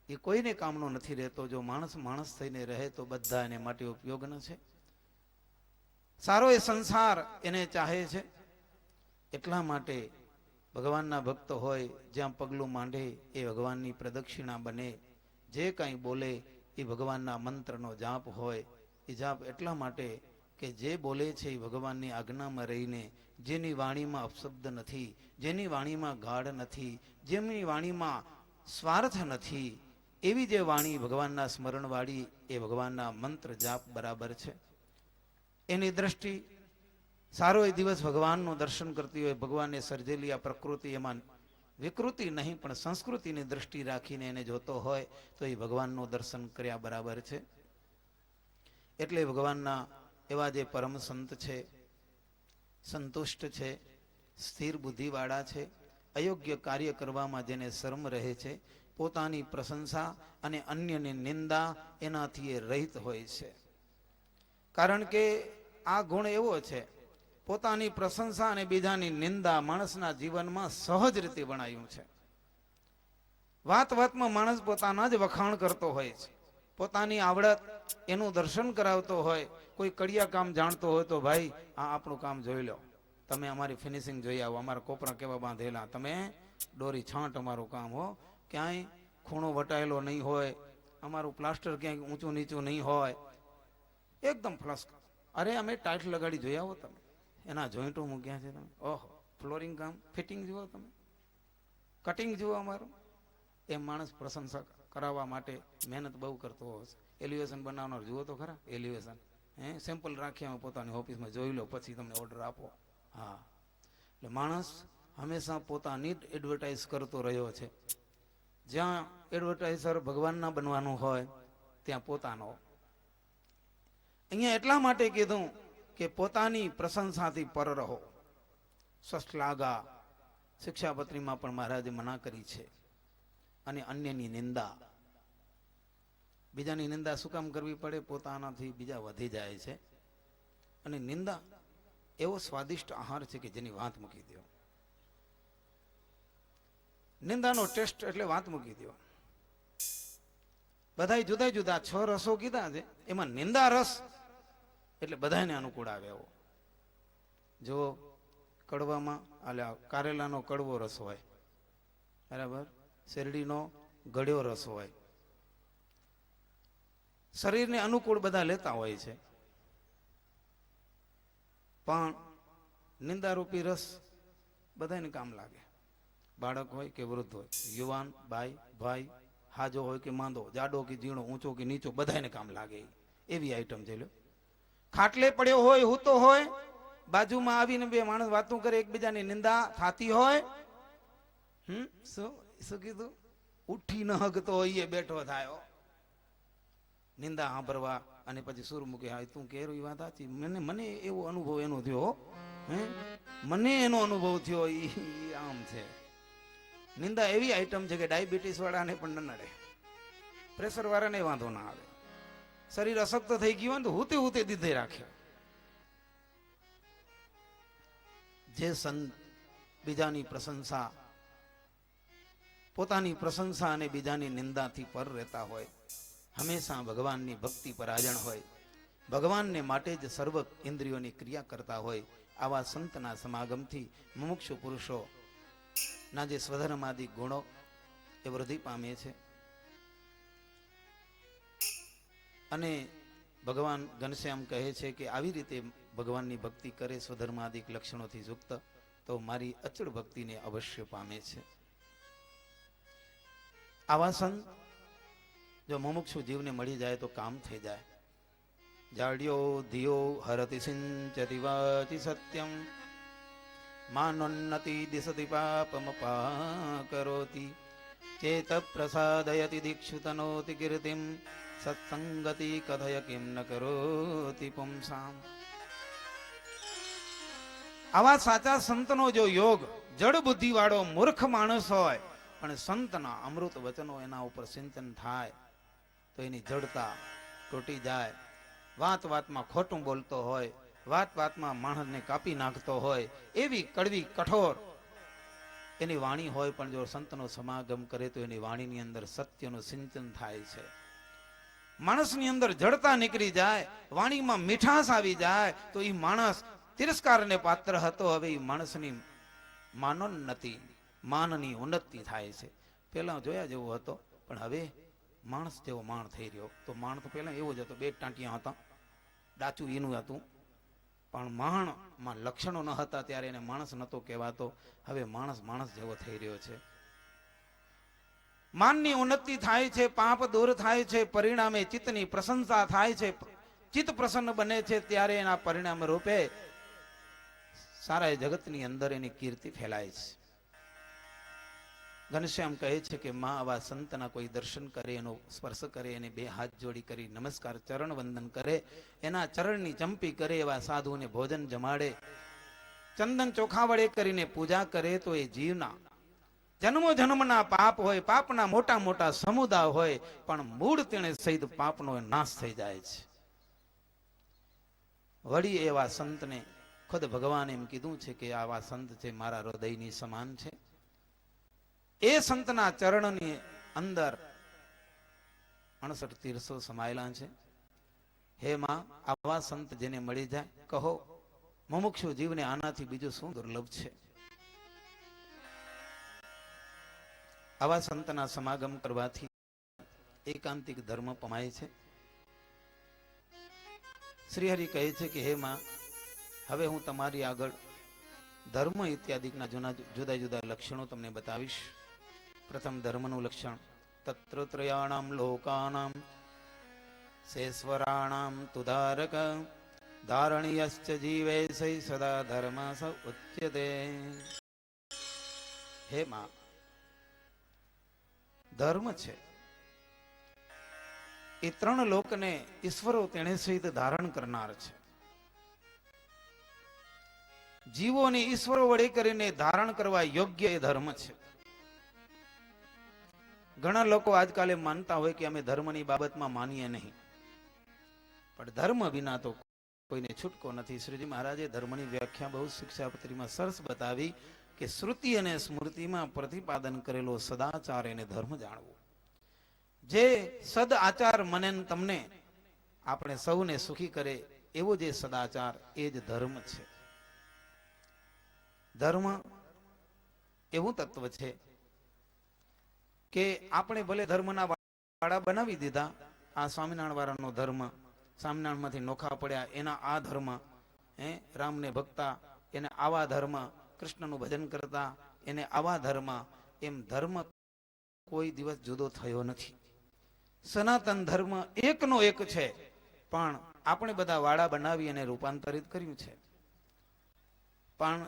એ કોઈને કામનો નથી રહેતો. જો માણસ થઈને રહે તો બધા એને માટે ઉપયોગનો છે. સારો એ સંસાર એને ચાહે છે. એટલા માટે ભગવાનના ભક્ત હોય જ્યાં પગલું માંડે એ ભગવાનની પ્રદક્ષિણા બને. જે કંઈ બોલે એ ભગવાનના મંત્રનો જાપ હોય. એ જાપ એટલા માટે કે જે બોલે છે એ ભગવાનની આજ્ઞામાં રહીને, જેની વાણીમાં અપશબ્દ નથી, જેની વાણીમાં ગાળ નથી, જેમની વાણીમાં સ્વાર્થ નથી, એવી જે વાણી ભગવાનના સ્મરણવાળી એ ભગવાનના મંત્ર જાપ બરાબર છે. એની દ્રષ્ટિ સારો એ દિવસ ભગવાનનું દર્શન કરતી હોય, ભગવાને સર્જેલી આ પ્રકૃતિ એમાં વિકૃતિ નહીં પણ સંસ્કૃતિની દ્રષ્ટિ રાખીને એને જોતો હોય તો એ ભગવાનનું દર્શન કર્યા બરાબર છે. એટલે ભગવાનના એવા જે પરમ સંત છે, સંતુષ્ટ છે, સ્થિર બુદ્ધિવાળા છે, અયોગ્ય કાર્ય કરવામાં જેને શરમ રહે છે, પોતાની પ્રશંસા અને અન્યની નિંદા એનાથી એ રહિત હોય છે. કારણ કે આ ગુણ એવો છે, પોતાની પ્રશંસા અને બીજાની નિંદા માણસના જીવનમાં સહજ રીતે વણાયું છે. વાતમાં માણસ પોતાના જ વખાણ કરતો હોય છે. પોતાની આવડત એનું દર્શન કરાવતો હોય. કોઈ કડિયા કામ જાણતો હોય તો ભાઈ આ આપણું કામ જોઈ લો, તમે અમારી ફિનિશિંગ જોઈ આવો, અમારા કોપરા કેવા બાંધેલા, તમે દોરી છાંટ અમારું કામ હો, ક્યાંય ખૂણો વટાયેલો નહીં હોય, અમારું પ્લાસ્ટર ક્યાંય ઊંચું નીચું નહીં હોય, એકદમ ફ્લશ. અરે અમે ટાઇલ્સ લગાડી જોઈ આવો, તમે એના જોઈન્ટો મૂક્યા છે, તમે ઓહો ફ્લોરિંગ કામ ફિટિંગ જુઓ, તમે કટિંગ જુઓ અમારું. એમ માણસ પ્રશંસા કરાવવા માટે મહેનત બહુ કરતો હોય છે. એલિવેશન બનાવનાર જુઓ તો ખરા, એલિવેશન સેમ્પલ રાખ્યા પોતાની ઓફિસમાં જોઈ લો, પછી તમને ઓર્ડર આપો. હા, એટલે માણસ હંમેશા પોતાની જ એડવર્ટાઇઝ કરતો રહ્યો છે. જ્યાં એડવર્ટાઇઝર ભગવાનના બનવાનું હોય ત્યાં પોતાનો. અહીંયા એટલા માટે કીધું કે પોતાની પ્રશંસાથી પર રહો. સશ્લાઘા શિક્ષાપત્રીમાં પણ મહારાજે મના કરી છે. અને અન્યની નિંદા, બીજાની નિંદા શું કામ કરવી પડે? પોતાનાથી બીજા વધી જાય છે. અને નિંદા એવો સ્વાદિષ્ટ આહાર છે કે જેની વાત મૂકી દો. નિંદાનો ટેસ્ટ એટલે વાત મૂકી દો. બધાય જુદા જુદા 6 રસો કીધા છે, એમાં નિંદા રસ એટલે બધાને અનુકૂળ આવે એવો. જો કડવામાં કારેલાનો કડવો રસ હોય, બરાબર, શેરડીનો ગળ્યો રસ હોય, શરીરને અનુકૂળ બધા લેતા હોય છે. પણ નિંદારૂપી રસ બધાને કામ લાગે. બાળક હોય કે વૃદ્ધ હોય, યુવાન ભાઈ, હાજો હોય કે માંદો, જાડો કે ઝીણો, ઊંચો કે નીચો, બધાને કામ લાગે એવી આઈટમ છે. લો, ખાટલે પડ્યો હોય, હૂતો હોય, બાજુમાં આવીને બે માણસ વાતું કરે, એકબીજાની નિંદા થાતી હોય, શું કીધું? ઉઠી ન હગતો હોય એ બેઠો થાય. નિંદા સાંભળવા અને પછી સુર મૂકે, હા તું કેરો વાત સાચી, મને એવો અનુભવ એનો થયો, મને એનો અનુભવ થયો, આમ છે. નિંદા એવી આઈટમ છે કે ડાયાબિટીસ વાળાને પણ ન નડે, પ્રેશર વાળાને વાંધો ના આવે. શરીર અશક્ત થઈ ગયું હોય તો હુતે દીધે રાખે. જે સંત બીજાની પ્રશંસા, પોતાની પ્રશંસા અને બીજાની નિંદાથી પર રહેતા હોય, હંમેશા ભગવાનની ભક્તિ પરાયણ હોય, ભગવાનને માટે જ સર્વ ઇન્દ્રિયોની ક્રિયા કરતા હોય, આવા સંતના સમાગમથી મુમુક્ષુ પુરુષો ના જે સ્વધર્માદિ ગુણો એ વૃદ્ધિ પામે છે. અને ભગવાન ઘનશ્યામ કહે છે કે આવી રીતે ભગવાનની ભક્તિ કરે સ્વધર્માદિક લક્ષણોથી યુક્ત તો મારી અચળ ભક્તિને અવશ્ય પામે છે. આવા સંત જો મુમુક્ષુ જીવને મળી જાય તો કામ થઈ જાય. જાડ્યો ધિયો હરતિ સિંચતિ વાચિ સત્યમ માનોન્નતિ દિશતિ પાપમપા કરોતિ ચેત પ્રસાદયતિ દીક્ષુતનોતિ કીર્તિમ સત્સંગતિ કથય કિમ ન કરોતિ પુંસામ. આવા સાચા સંતનો જો યોગ જડ બુદ્ધિ વાળો મૂર્ખ માણસ હોય પણ સંતના અમૃત વચનો એના ઉપર સિંચન થાય તો એની જડતા તૂટી જાય. વાત વાતમાં ખોટું બોલતો હોય, વાત વાતમાં માણસને કાપી નાખતો હોય, એવી કડવી કઠોર એની વાણી હોય, પણ જો સંતનો સમાગમ કરે તો એની વાણીની અંદર સત્યનું સિંચન થાય છે. માણસની અંદર જડતા નીકળી જાય, વાણીમાં મીઠાશ આવી જાય તો એ માણસ તિરસ્કારને પાત્ર હતો, હવે એ માણસની માનોન્નતિ માનની ઉન્નતિ થાય છે. પેલા જોયા જેવો હતો પણ હવે માણસ જેવો માણ થઈ રહ્યો. તો માણ તો પેલા એવો જ હતો, બે ટાંટિયા હતા, ડાચું એનું હતું, પણ માણમાં લક્ષણો ન હતા ત્યારે એને માણસ નતો કહેવાતો. હવે માણસ માણસ જેવો થઈ રહ્યો છે. માનની ઉન્નતિ થાય છે, પાપ દૂર થાય છે, પરિણામે ચિત્તની પ્રશંસા થાય છે, ચિત્ત પ્રસન્ન બને છે, ત્યારે એના પરિણામ રૂપે સારા જગતની અંદર એની કીર્તિ ફેલાય છે. ઘનશ્યામ કહે છે કે માં આવા સંતના કોઈ દર્શન કરે, એનો સ્પર્શ કરે, એને બે હાથ જોડી કરી નમસ્કાર ચરણ વંદન કરે, એના ચરણની ચંપી કરે, એવા સાધુને ભોજન જમાડે, ચંદન ચોખા વડે કરીને પૂજા કરે તો એ જીવના જન્મો જન્મના પાપ હોય, પાપના મોટા મોટા સમુદાય હોય, પણ મૂળ તેણે સહિત પાપનો નાશ થઈ જાય છે. વળી એવા સંતને ખુદ ભગવાન એમ કીધું છે કે આવા સંત છે મારા હૃદયની સમાન છે. એ સંતના ચરણની અંદર 68 તીર્થો સમાયેલા છે. હે માં, આવા સંત જેને મળી જાય, કહો મુમુક્ષુ જીવને આનાથી બીજું શું દુર્લભ છે. આવા સંતના સમાગમ કરવાથી એકાંતિક ધર્મ પમાય છે. શ્રીહરિ કહે છે કે હે માં, હવે હું તમારી આગળ ધર્મ ઇત્યાદિના જુદા જુદા લક્ષણો તમને બતાવીશ. પ્રથમ ધર્મનું લક્ષણ, તત્ર ત્રયાણામ લોકાનામ શેશ્વરાણામ તુધારક ધારણીયશ્ચ જીવૈસૈ સદા ધર્મ સ ઉચ્યતે. હે માં, ધર્મ છે એ ત્રણ લોકને ઈશ્વરો તેણે સહિત ધારણ કરનાર છે. જીવોને ઈશ્વરો વડે કરીને ધારણ કરવા યોગ્ય એ ધર્મ છે. ઘણા લોકો આજકાલે માનતા હોય કે અમે ધર્મની બાબતમાં માનીએ નહીં, પણ ધર્મ વિના તો કોઈને છૂટકો નથી. શ્રીજી મહારાજે ધર્મની વ્યાખ્યા બહુ શિક્ષાપત્રીમાં સરસ બતાવી કે શ્રુતિ અને સ્મૃતિમાં પ્રતિપાદન કરેલો સદાચાર એને ધર્મ જાણવો. જે સદ આચાર મને તમને આપણે સૌને સુખી કરે એવો જે સદાચાર, એ જ ધર્મ છે. ધર્મ એવું તત્વ છે કે આપણે ભલે ધર્મના વાળા બનાવી દીધા, આ સ્વામિનારાયણ વાળાનો ધર્મ, સ્વામિનારાયણમાંથી નોખા પડ્યા એના આ ધર્મ, રામને ભક્તા એને આવા ધર્મ, કૃષ્ણનું ભજન કરતા એને આવા ધર્મ, એમ ધર્મ કોઈ દિવસ જુદો થયો નથી. સનાતન ધર્મ એકનો એક છે, પણ આપણે બધા વાળા બનાવી અને રૂપાંતરિત કર્યું છે. પણ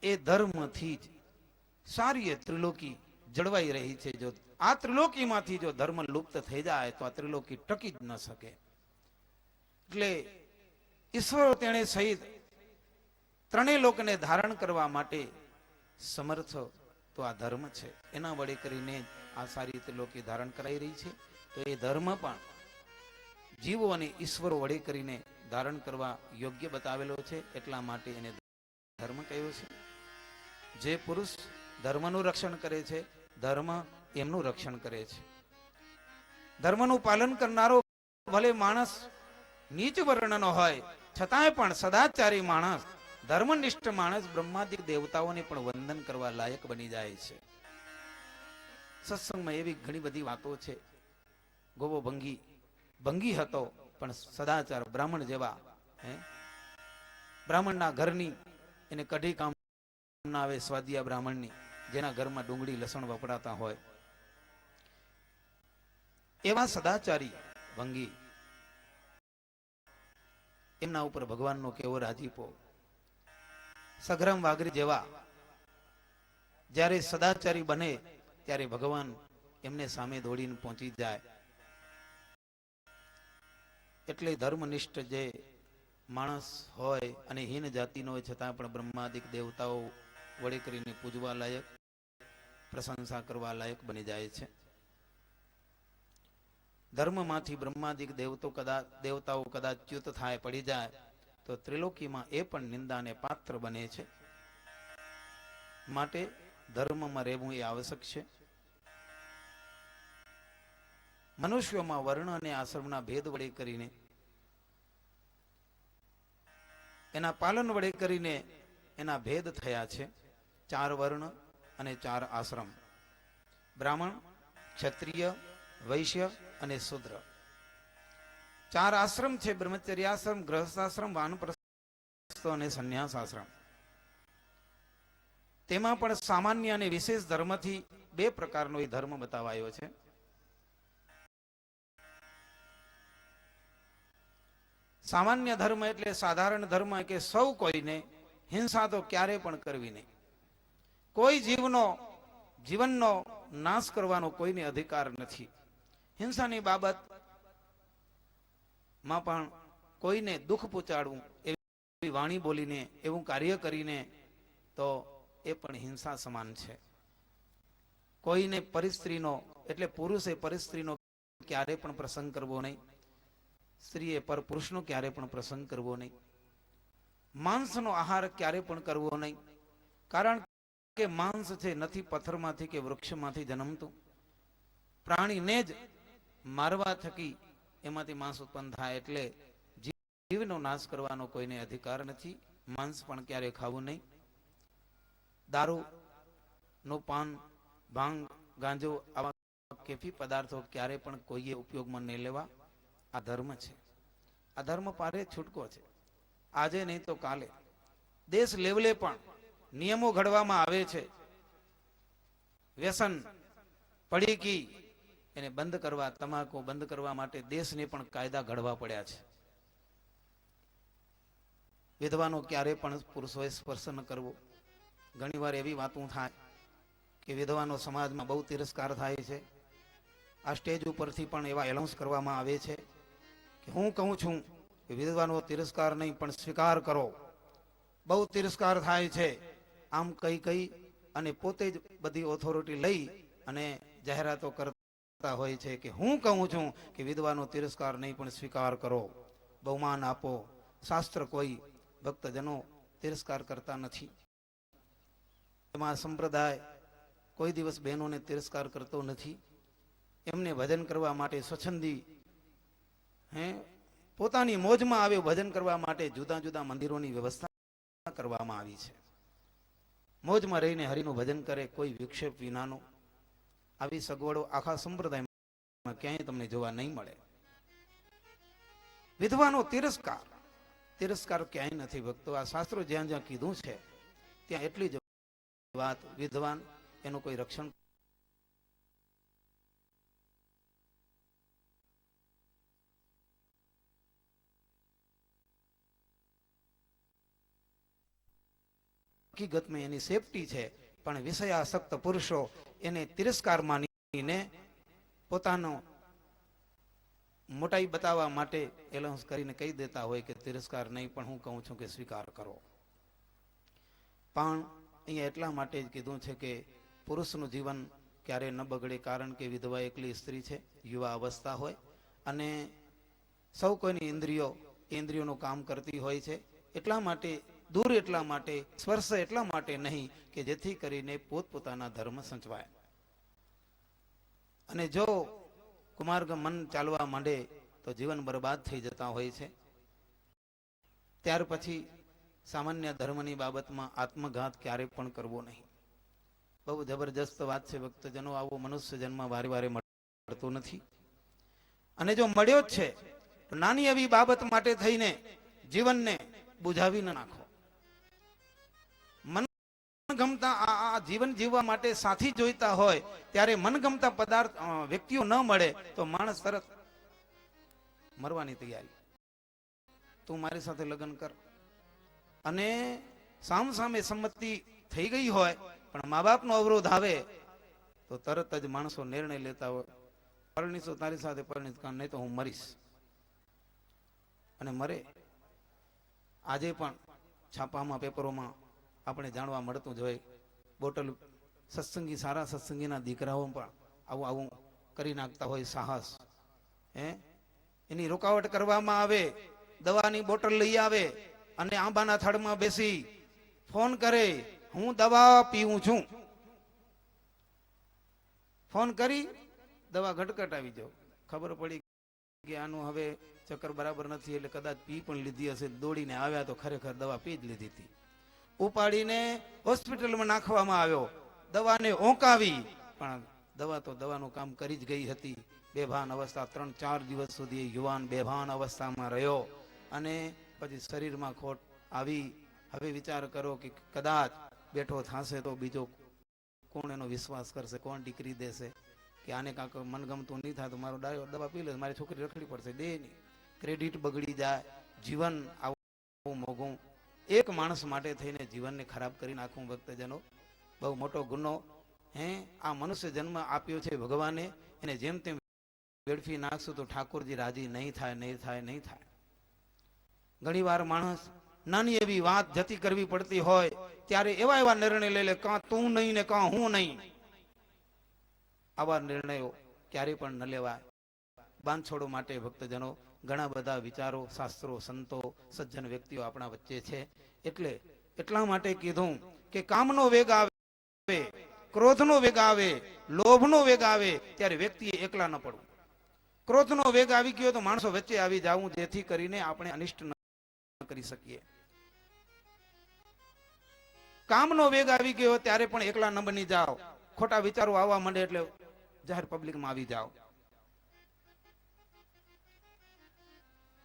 એ ધર્મથી જ સારી ત્રિલોકી જળવાઈ રહી છે. જો આ ત્રિલોકીમાંથી જો ધર્મ લુપ્ત થઈ જાય તો આ ત્રિલોકી ટકી જ ન શકે. એટલે ઈશ્વરો તેણે સહિત ત્રણેય લોકને ધારણ કરવા માટે સમર્થ તો આ ધર્મ છે. એના વડે કરીને આ સારી ત્રિલોકી ધારણ કરાઈ રહી છે. તો એ ધર્મ પણ જીવો અને ઈશ્વરો વડે કરીને ધારણ કરવા યોગ્ય બતાવેલો છે. એટલા માટે એને ધર્મ કહ્યો છે. જે પુરુષ ધર્મનું રક્ષણ કરે છે, ધર્મ એમનું રક્ષણ કરે છે. ધર્મનું પાલન કરનારો ભલે માણસ નીચ વર્ણનો હોય છતાંય પણ સદાચારી માણસ, ધર્મનિષ્ઠ માણસ બ્રહ્માદિક દેવતાઓને પણ વંદન કરવા લાયક બની જાય છે. સત્સંગમાં એવી ઘણી બધી વાતો છે. ગોવો ભંગી હતો પણ સદાચાર બ્રાહ્મણ જેવા, બ્રાહ્મણના ઘરની એને કઢી કામ ના આવે, સ્વાદિયા બ્રાહ્મણની જેના ઘરમાં ડુંગળી લસણ વપરાતા હોય એવા સદાચારી ભંગી, એમના ઉપર ભગવાનનો કેવો રાજીપો. સગ્રામ વાઘરી જેવા જ્યારે સદાચારી બને ત્યારે ભગવાન એમને સામે દોડીને પહોંચી જાય. એટલે ધર્મનિષ્ઠ જે માણસ હોય અને હીન જાતિનો હોય છતાં પણ બ્રહ્માદિક દેવતાઓ વડે કરીને પૂજવા લાયક, પ્રશંસા કરવા લાયક બની જાય છે. ધર્મમાંથી બ્રહ્માદિક દેવતાઓ કદાચ ચ્યુત થાય, પડી જાય તો ત્રિલોકીમાં એ પણ નિંદાને પાત્ર બને છે. માટે ધર્મમાં રહેવું એ આવશ્યક છે. મનુષ્યોમાં વર્ણ અને આશ્રમના ભેદ વડે કરીને, એના પાલન વડે કરીને એના ભેદ થયા છે. 4 વર્ણ અને 4 આશ્રમ, બ્રાહ્મણ, ક્ષત્રિય, વૈશ્ય અને શૂદ્ર. 4 આશ્રમ છે: બ્રહ્મચર્યાશ્રમ, ગૃહસ્થાશ્રમ, વાનપ્રસ્થ અને સંન્યાસાશ્રમ. તેમાં પણ સામાન્ય અને વિશેષ ધર્મથી 2 પ્રકારનો એ ધર્મ બતાવાયો છે. સામાન્ય ધર્મ એટલે સાધારણ ધર્મ કે સૌ કોઈને હિંસા તો ક્યારે પણ કરવી નહીં. કોઈ જીવનનો નાશ કરવાનો કોઈને અધિકાર નથી. હિંસાની બાબતમાં પણ કોઈને દુઃખ પહોંચાડવું, એવી વાણી બોલીને, એવું કાર્ય કરીને તો એ પણ હિંસા સમાન છે. કોઈને પરિસ્ત્રીનો એટલે પુરુષે પરિસ્ત્રીનો ક્યારે પણ પ્રસંગ કરવો નહીં. સ્ત્રીએ પર પુરુષનો ક્યારે પણ પ્રસંગ કરવો નહીં. માંસનો આહાર ક્યારે પણ કરવો નહીં. કારણ કે માંસ છે નથી પથ્થરમાંથી કે વૃક્ષમાંથી જન્મતું. પ્રાણીને જ મારવા થકી એમાંથી માંસ ઉત્પન્ન થાય. એટલે જીવનો નાશ કરવાનો કોઈને અધિકાર નથી. માંસ પણ ક્યારે ખાવું નહીં. દારૂ નું પાન, ભાંગ, ગાંજો આવા કેફી પદાર્થો ક્યારે પણ કોઈએ ઉપયોગમાં નહીં લેવા. આ ધર્મ છે. આ ધર્મ પારે છૂટકો છે. આજે નહીં તો કાલે દેશ લેવલે પણ નિયમો ઘડવામાં આવે છે. વ્યસન, પડીકી એને બંધ કરવા, તમાકુ બંધ કરવા માટે દેશને પણ કાયદા ઘડવા પડ્યા છે. વિધવાનો ક્યારે પણ પુરુષોએ સ્પર્શ ન કરવો. ઘણી વાર એવી વાતો થાય કે વિધવાનો સમાજમાં બહુ તિરસ્કાર થાય છે. આ સ્ટેજ ઉપરથી પણ એવા એનાઉન્સ કરવામાં આવે છે કે હું કહું છું કે વિધવાનો તિરસ્કાર નહીં પણ સ્વીકાર કરો. બહુ તિરસ્કાર થાય છે. આમ કઈ અને પોતે જ બધી ઓથોરિટી લઈ અને જાહેરાતો કરતા હોય છે કે હું કહું છું કે વિધવાનો તિરસ્કાર નહીં પણ સ્વીકાર કરો, બહુમાન આપો. શાસ્ત્ર કોઈ ભક્તજનો તિરસ્કાર કરતા નથી. એમાં સંપ્રદાય કોઈ દિવસ બહેનોને તિરસ્કાર કરતો નથી. એમને ભજન કરવા માટે સ્વચ્છંદી પોતાની મોજમાં આવે ભજન કરવા માટે જુદા જુદા મંદિરોની વ્યવસ્થા કરવામાં આવી છે. મોજમાં રહીને હરિનું ભજન કરે, કોઈ વિક્ષેપ વિનાનું. આવી સગવડો આખા સંપ્રદાયમાં ક્યાંય તમને જોવા નહીં મળે. વિધવાનો તિરસ્કાર ક્યાંય નથી ભક્તો. આ શાસ્ત્રો જ્યાં જ્યાં કીધું છે ત્યાં એટલી જ વાત, વિધવાન એનું કોઈ રક્ષણ હકીકતમાં એની સેફટી છે. પણ વિષયાસક્ત પુરુષો એને તિરસ્કાર માનીને પોતાનો મોટાઈ બતાવવા માટે એલાઉન્સ કરીને કહી દેતા હોય કે તિરસ્કાર નહીં પણ હું કહું છું કે સ્વીકાર કરો. પણ અહીંયા એટલા માટે જ કીધું છે કે પુરુષનું જીવન ક્યારે ન બગડે. કારણ કે વિધવા એકલી સ્ત્રી છે, યુવા અવસ્થા હોય અને સૌ કોઈની ઇન્દ્રિયોનું કામ કરતી હોય છે. એટલા માટે દૂર, એટલા માટે સ્પર્શ, એટલા માટે નહીં કે જેથી કરીને પોતપોતાના ધર્મ સંચવાય. અને જો કુમાર્ગ મન ચાલવા માંડે તો જીવન બરબાદ થઈ જતા હોય છે. ત્યાર પછી સામાન્ય ધર્મની બાબતમાં આત્મઘાત ક્યારે પણ કરવો નહીં. બહુ જબરજસ્ત વાત છે ભક્તજનો. આવો મનુષ્ય જન્મ વારે વારે મળતો નથી. અને જો મળ્યો જ છે તો નાની એવી બાબત માટે થઈને જીવનને બુઝાવી ન નાખો. મનગમતા આ જીવન જીવવા માટે સાથી જોઈતા હોય ત્યારે મનગમતા પદાર્થ વ્યક્તિઓ ન મળે તો માણસ તરત મરવાની તૈયારી. તું મારી સાથે લગ્ન કર. અને સામે સંમતિ થઈ ગઈ હોય પણ મા બાપનો અવરોધ આવે તો તરત જ માણસો નિર્ણય લેતા હોય, પરણીશું તારી સાથે પરણીશ, નહીં તો હું મરીશ. અને મરે. આજે પણ છાપામાં પેપરોમાં આપણે જાણવા મળતું જ હોય, બોટલ સત્સંગી, સારા સત્સંગીના દીકરાઓ પણ આવું આવું કરી નાખતા હોય સાહસ. એની રોકાવટ કરવામાં આવે, દવાની બોટલ લઈ આવે અને આંબાના થડમાં બેસી ફોન કરે, હું દવા પીવું છું. ફોન કરી દવા ઘટઘટ આવી જાવ. ખબર પડી કે આનું હવે ચક્કર બરાબર નથી, એટલે કદાચ પી પણ લીધી હશે. દોડીને આવ્યા તો ખરેખર દવા પી જ લીધી હતી. ઉપાડીને હોસ્પિટલમાં નાખવામાં આવ્યો, દવાને ઓંકાવી, પણ દવા તો દવાનું કામ કરી જ ગઈ હતી. બેભાન અવસ્થા, 3-4 દિવસ સુધી યુવાન બેભાન અવસ્થામાં રહ્યો અને પછી શરીરમાં ખોટ આવી. હવે વિચાર કરો કે કદાચ બેઠો થશે તો બીજો કોણ એનો વિશ્વાસ કરશે, કોણ દીકરી દેશે કે આને કાંક મનગમતું નહીં થાય તો મારો ડાયો દવા પી લે, મારી છોકરી રખડી પડશે. દે નહીં, ક્રેડિટ બગડી જાય, જીવન આવું મોઘું. એક માણસ માટે થઈને જીવનને ખરાબ કરી નાખવું ભક્તજનો બહુ મોટો ગુનો. આ મનુષ્ય જન્મ આપ્યો છે ભગવાને, એને જેમ તેમ વેડફી નાખશું તો ઠાકોરજી રાજી નહીં થાય, નહીં થાય, નહીં થાય. ઘણી વાર માણસ નાની એવી વાત જતી કરવી પડતી હોય ત્યારે એવા એવા નિર્ણય લઈ લે, કાં તું નહીં ને કાં હું નહીં. આવા નિર્ણયો ક્યારે પણ ન લેવાય. બાંધછોડો માટે ભક્તજનો ઘણા બધા વિચારો, શાસ્ત્રો, સંતો, સજ્જન વ્યક્તિઓ આપણા વચ્ચે છે. એટલે એટલા માટે કીધું કે કામનો વેગ આવે, ક્રોધનો વેગ આવે, લોભનો વેગ આવે ત્યારે વ્યક્તિએ એકલા ન પડવું. ક્રોધનો વેગ આવી ગયો તો માણસો વચ્ચે આવી જવું, જેથી કરીને આપણે અનિષ્ટ ન કરી શકીએ. કામનો વેગ આવી ગયો ત્યારે પણ એકલા ન બની જાઓ. ખોટા વિચારો આવવા માંડે એટલે જાહેર પબ્લિકમાં આવી જાઓ.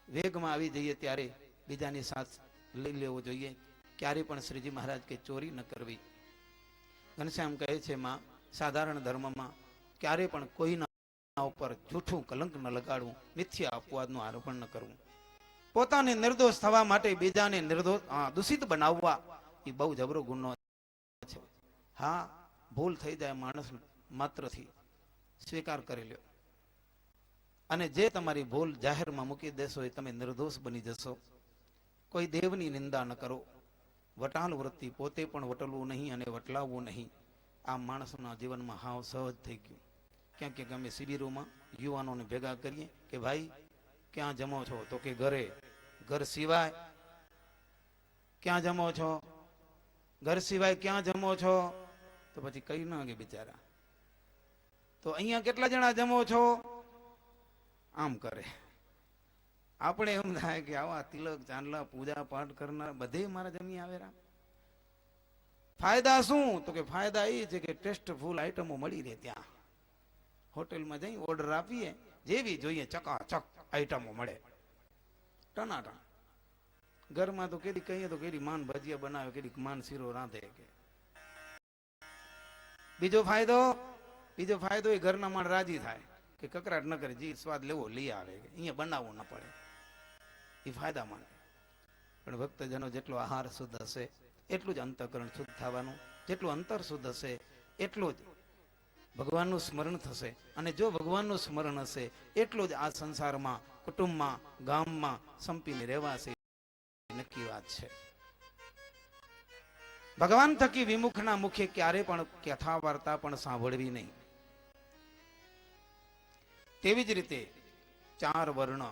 વેગમાં આવી જઈએ ત્યારે બીજાની સાથ લઈ લેવો જોઈએ. ક્યારે પણ શ્રીજી મહારાજ કે ચોરી ન કરવી. ઘનશ્યામ કહે છે માં, સાધારણ ધર્મમાં ક્યારે પણ કોઈના ઉપર જૂઠું કલંક ન લગાડવું, મિથ્યા અપવાદનું આરોપણ ન કરવું. પોતાને નિર્દોષ થવા માટે બીજાને દૂષિત બનાવવા એ બહુ જબરો ગુનો છે. હા, ભૂલ થઈ જાય માણસ માત્રથી, સ્વીકાર કરી લ્યો. અને જે તમારી ભૂલ જાહેરમાં મૂકી દેશો એ તમે નિર્દોષ બની જશો. કોઈ દેવની નિંદા ન કરો. વટાલ વૃત્તિ, પોતે પણ વટલવું નહીં અને વટલાવવું નહીં. આ માણસના જીવનમાં હાવ સહજ થઈ ગયું. ક્યાંક ક્યાંક અમે શિબિરોમાં યુવાનોને ભેગા કરીએ કે ભાઈ ક્યાં જમો છો, તો કે ઘરે. ઘર સિવાય ક્યાં જમો છો, ઘર સિવાય ક્યાં જમો છો, તો પછી કઈ ના કે બિચારા તો અહીંયા કેટલા જણા જમો છો, આમ કરે. આપણે એમ થાય કે આવા તિલક ચાંદલા પૂજા પાઠ કરનાર બધે મારા જમી આવેરા. ફાયદા શું, તો કે ફાયદા એ છે કે ટેસ્ટફુલ આઈટમો મળી રહે. ત્યાં હોટેલમાં જઈ ઓર્ડર આપીએ, જેવી જોઈએ ચકાચક આઈટમો મળે, ટનાટન. ઘરમાં તો કેદી કહીએ તો કેદી માન ભજીયા બનાવે, કેદી માન શીરો રાંધે. કે બીજો ફાયદો એ ઘરના માણ રાજી થાય કે કકરાટ ન કરે, જે સ્વાદ લેવો લઈ આવે, અહીંયા બનાવવું ન પડે. એ ફાયદા માટે. પણ ભક્તજનો જેટલો આહાર શુદ્ધ હશે એટલું જ અંતઃકરણ શુદ્ધ થવાનું, જેટલું અંતર શુદ્ધ હશે એટલું જ ભગવાનનું સ્મરણ થશે. અને જો ભગવાનનું સ્મરણ હશે એટલું જ આ સંસારમાં, કુટુંબમાં, ગામમાં સંપીને રહેવાશે. નક્કી વાત છે. ભગવાન થકી વિમુખના મુખે ક્યારે પણ કથા વાર્તા પણ સાંભળવી નહીં. તેવી જ રીતે 4 વર્ણ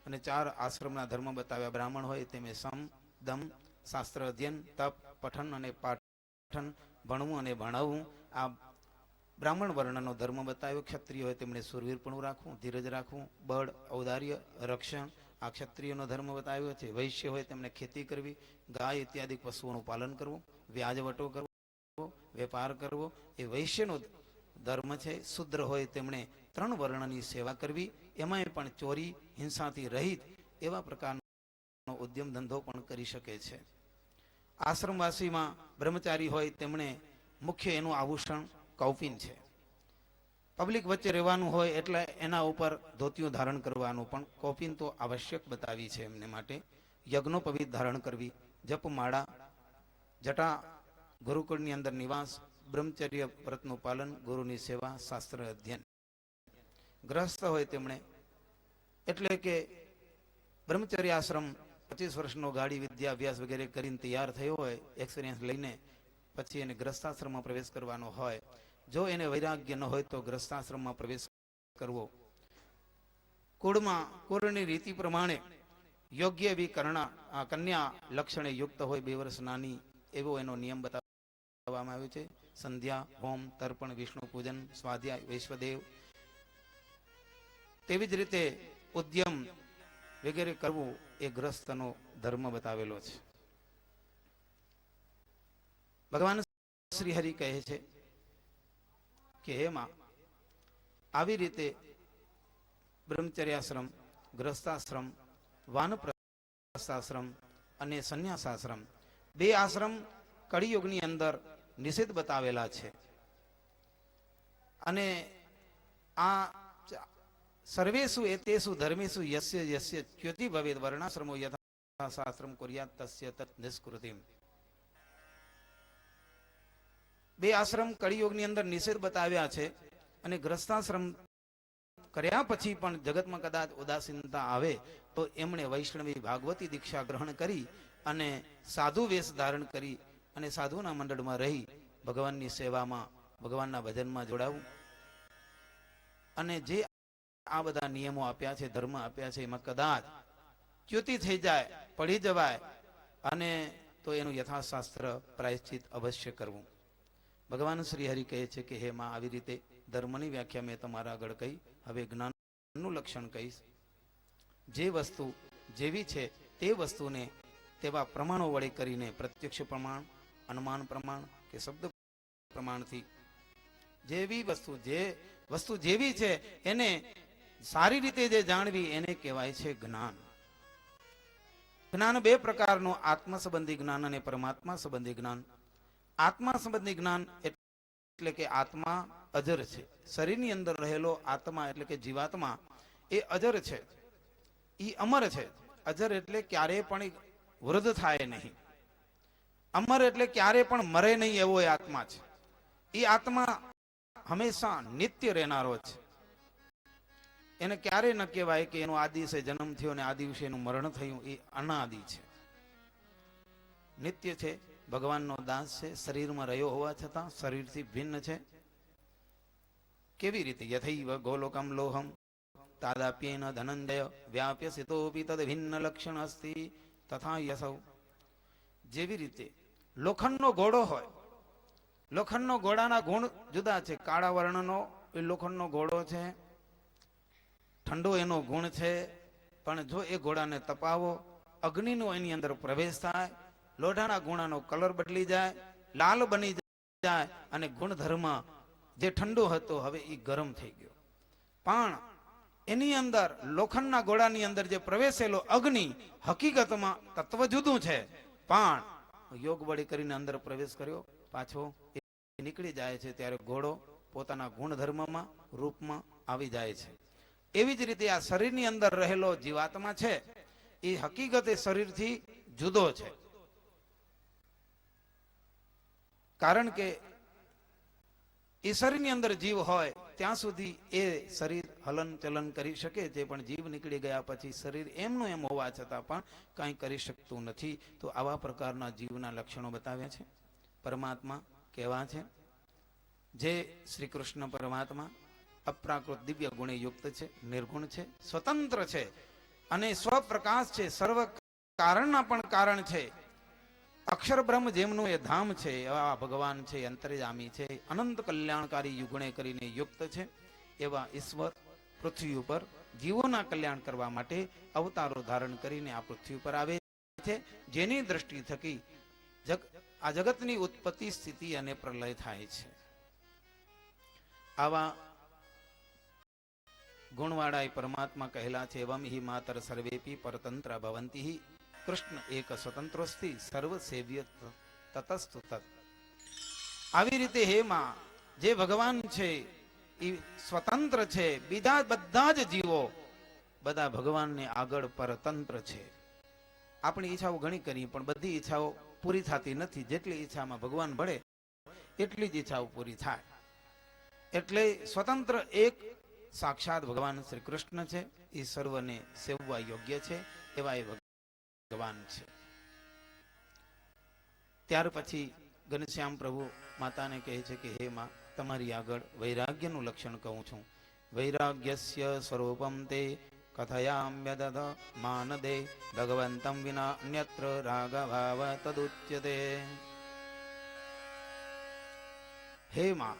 અને 4 આશ્રમના ધર્મ બતાવ્યા. બ્રાહ્મણ હોય તેમે સમ, દમ, શાસ્ત્ર અધ્યયન, તપ, પઠન અને પાઠન, ભણવું અને ભણાવવું. આ બ્રાહ્મણ વર્ણનો ધર્મ બતાવ્યો. ક્ષત્રિય હોય તેમણે સુરવીરપણું રાખવું, ધીરજ રાખવું, બળ, ઔદાર્ય, રક્ષણ. આ ક્ષત્રિયનો ધર્મ બતાવ્યો છે. વૈશ્ય હોય તેમને ખેતી કરવી, ગાય ઇત્યાદિ પશુઓનું પાલન કરવું, વ્યાજવટો કરવો, વેપાર કરવો, એ વૈશ્યનો ધર્મ છે. શુદ્ર હોય તેમણે 3 વર્ણની સેવા કરવી, એમાંય પણ ચોરી, હિંસાથી રહિત એવા પ્રકારનો ઉદ્યમ ધંધો પણ કરી શકે છે. આશ્રમવાસીમાં બ્રહ્મચારી હોય તેમણે મુખ્ય એનું આભૂષણ કૌપિન છે. પબ્લિક વચ્ચે રહેવાનું હોય એટલે એના ઉપર ધોતિયું ધારણ કરવાનું, પણ કૌપિન તો આવશ્યક બતાવી છે એમને માટે. યજ્ઞોપવિત ધારણ કરવી, જપમાળા, જટા, ગુરુકુળની અંદર નિવાસ, બ્રહ્મચર્ય વ્રતનું પાલન, ગુરુની સેવા, શાસ્ત્ર અધ્યયન. ગ્રહસ્થ હોય તેમણે એટલે કે બ્રહ્મચર્ય આશ્રમ 25 વર્ષનો ગાડી વિદ્યા અભ્યાસ વગેરે કરીને તૈયાર થયો હોય, એક્સપિરિયન્સ લઈને પછી એને ગ્રસ્તાશ્રમમાં પ્રવેશ કરવાનો હોય. જો એને વૈરાગ્ય ન હોય તો ગ્રસ્તાશ્રમમાં પ્રવેશ કરવો. કુળમાં કુળની રીતિ પ્રમાણે યોગ્ય એવી કન્યા લક્ષણે યુક્ત હોય, 2 વર્ષ નાની, એવો એનો નિયમ બતાવવામાં આવ્યો છે. સંધ્યા, હોમ, તર્પણ, વિષ્ણુ પૂજન, સ્વાધ્યાય, વૈશ્વદેવ, તેવી જ રીતે ઉદ્યમ વગેરે કરવું એ ગ્રસ્તનો ધર્મ બતાવેલો છે. ભગવાન શ્રી હરિ કહે છે કે હે માં, આવી રીતે બ્રહ્મચર્યાશ્રમ, ગ્રસ્તાશ્રમ, વાનપ્રસ્થાશ્રમ અને સંન્યાસાશ્રમ 2 આશ્રમ કળિયુગની અંદર નિષેધ બતાવેલા છે. અને આ સર્વેષુ એતેષુ ધર્મેષુ યસ્ય યસ્ય ચ્યુતિ ભવેદ વર્ણાશ્રમો યથા શાસ્ત્રમ કુર્યાત તસ્ય તત નિષ્કૃતિમ. 2 આશ્રમ કળિયુગની અંદર નિષેધ બતાવ્યા છે. અને ગ્રસ્તાશ્રમ કર્યા પછી પણ જગતમાં કદાચ ઉદાસીનતા આવે તો એમણે વૈષ્ણવી ભાગવતી દીક્ષા ગ્રહણ કરી અને સાધુ વેશ ધારણ કરી અને સાધુના મંડળમાં રહી ભગવાનની સેવામાં, ભગવાનના ભજનમાં જોડાવું. અને જે આ બધા નિયમો આપ્યા છે, ધર્મ આપ્યા છે, એમાં કદાચ ચ્યુતિ થઈ જાય, પડી જવાય, અને તો એનું યથાશાસ્ત્ર પ્રાયશ્ચિત અવશ્ય કરવું. ભગવાન શ્રી હરિ કહે છે કે હે માં, આવી રીતે ધર્મની વ્યાખ્યા મેં તમારા આગળ કહી. હવે જ્ઞાનનું લક્ષણ કહીશ. જે વસ્તુ જેવી છે તે વસ્તુને તેવા પ્રમાણો વડે કરીને, પ્રત્યક્ષ પ્રમાણ, અનુમાન પ્રમાણ કે શબ્દ પ્રમાણથી જેવી વસ્તુ જેવી છે એને સારી રીતે જે જાણવી એને કહેવાય છે જ્ઞાન. જ્ઞાન 2 પ્રકારનું, આત્મ સંબંધી જ્ઞાન અને પરમાત્મા સંબંધી જ્ઞાન. આત્મા સંબંધી જ્ઞાન એટલે કે આત્મા અજર છે. શરીરની અંદર રહેલો આત્મા એટલે કે જીવાત્મા એ અજર છે, એ અમર છે. અજર એટલે ક્યારેય પણ વૃદ્ધ થાય નહીં. અમર એટલે ક્યારે પણ મરે નહીં એવો એ આત્મા છે. એ આત્મા હંમેશા નિત્ય રહેનારો છે. એને ક્યારે ન કહેવાય કે એનો આ દિવસે જન્મ થયો અને આ દિવસે એનું મરણ થયું. એ અનાદિ છે, નિત્ય છે, ભગવાનનો દાસ છે. શરીરમાં રહ્યો હોવા છતાં શરીરથી ભિન્ન છે. કેવી રીતે? યથૈવ ગોલોકમ લોહમ તાદાપ્યેન ધનંજય વ્યાપ્ય સિતોપી તદ ભિન્ન લક્ષણ અસ્તિ તથા યસૌ. જેવી રીતે લોખંડનો ઘોડો હોય, લોખંડનો ઘોડાના ગુણ જુદા છે. કાળા વર્ણનો એ લોખંડનો ઘોડો છે, ઠંડો એનો ગુણ છે. પણ જો એ ઘોડાને તપાવો, અગ્નિનો એની અંદર પ્રવેશ થાય, લોઢાના ગુણાનો કલર બદલી જાય, લાલ બની જાય, અને ગુણધર્મ જે ઠંડો હતો હવે એ ગરમ થઈ ગયો. પણ એની અંદર લોખંડના ઘોડાની અંદર જે પ્રવેશેલો અગ્નિ હકીકતમાં તત્વ જુદું છે, પણ યોગ વડે કરીને અંદર પ્રવેશ કર્યો, પાછો એ નીકળી જાય છે. ત્યારે ઘોડો પોતાના ગુણધર્મમાં, રૂપમાં આવી જાય છે. એવી જ રીતે આ શરીરની અંદર રહેલો જીવાત્મા છે એ હકીકતે શરીરથી જુદો છે. કારણ કે એ શરીરની અંદર જીવ હોય ત્યાં સુધી એ શરીર હલન ચલન કરી શકે છે, પણ જીવ નીકળી ગયા પછી શરીર એમનું એમ હોવા છતાં પણ કંઈ કરી શકતું નથી. તો આવા પ્રકારના જીવના લક્ષણો બતાવ્યા છે. પરમાત્મા કેવા છે? જે શ્રી કૃષ્ણ પરમાત્મા અપ્રાકૃત દિવ્ય ગુણે યુક્ત છે, નિર્ગુણ છે, સ્વતંત્ર છે અને સ્વપ્રકાશ છે, સર્વ કારણના પણ કારણ છે. અક્ષર બ્રહ્મ જેમનું એ ધામ છે એવા ભગવાન છે, અંતર્યામી છે, અનંત કલ્યાણકારી યુગણે કરીને યુક્ત છે. એવા ઈશ્વર પૃથ્વી ઉપર જીવોના કલ્યાણ કરવા માટે અવતારો ધારણ કરીને આ પૃથ્વી ઉપર આવે છે, જેની દ્રષ્ટિ થકી આ જગતની ઉત્પત્તિ, સ્થિતિ અને પ્રલય થાય છે. આવા ગુણવાળા એ પરમાત્મા કહેલા છે. એવમ હિ માતર સર્વેપી પરતંત્ર ભવંતી કૃષ્ણ એક સ્વતંત્રોસ્તિ સર્વ સેવ્ય તતસ્તુ તત. આવી રીતે હે માં, જે ભગવાન છે એ સ્વતંત્ર છે. બીજા બધા જ જીવો બધા ભગવાનને આગળ પરતંત્ર છે. આપણી ઈચ્છાઓ ઘણી કરી પણ બધી ઈચ્છાઓ પૂરી થતી નથી. જેટલી ઈચ્છામાં ભગવાન ભળે એટલી જ ઈચ્છાઓ પૂરી થાય. એટલે સ્વતંત્ર એક સાક્ષાત ભગવાન શ્રી કૃષ્ણ છે. એ સર્વને સેવવા યોગ્ય છે એવા એ ભગવાન છે. ત્યાર પછી ઘનશ્યામ પ્રભુ માતાને કહે છે કે હે માં, તમારી આગળ વૈરાગ્યનું લક્ષણ કહું છું. વૈરાગ્યસ્ય સ્વરૂપમ તે કથયામ્યદદ માનદે ભગવંતમ વિના અન્યત્ર રાગભાવ તદુચ્યતે. હે માં,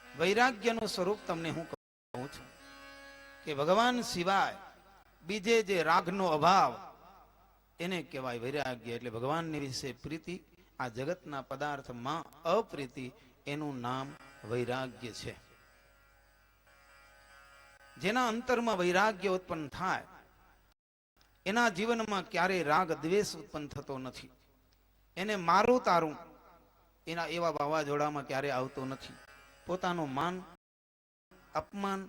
વૈરાગ્યનું સ્વરૂપ તમને હું કહું છું કે ભગવાન સિવાય બીજે જે રાગનો અભાવ એને કહેવાય વૈરાગ્ય. એટલે ભગવાનની વિશે પ્રીતિ, આ જગતના પદાર્થમાં અપ્રીતિ, એનું નામ વૈરાગ્ય છે. જેના અંતરમાં વૈરાગ્ય ઉત્પન્ન થાય એના જીવનમાં ક્યારેય રાગ દ્વેષ ઉત્પન્ન થતો નથી. એને મારું તારું એના એવા વાવાઝોડામાં ક્યારે આવતો નથી. પોતાનું માન અપમાન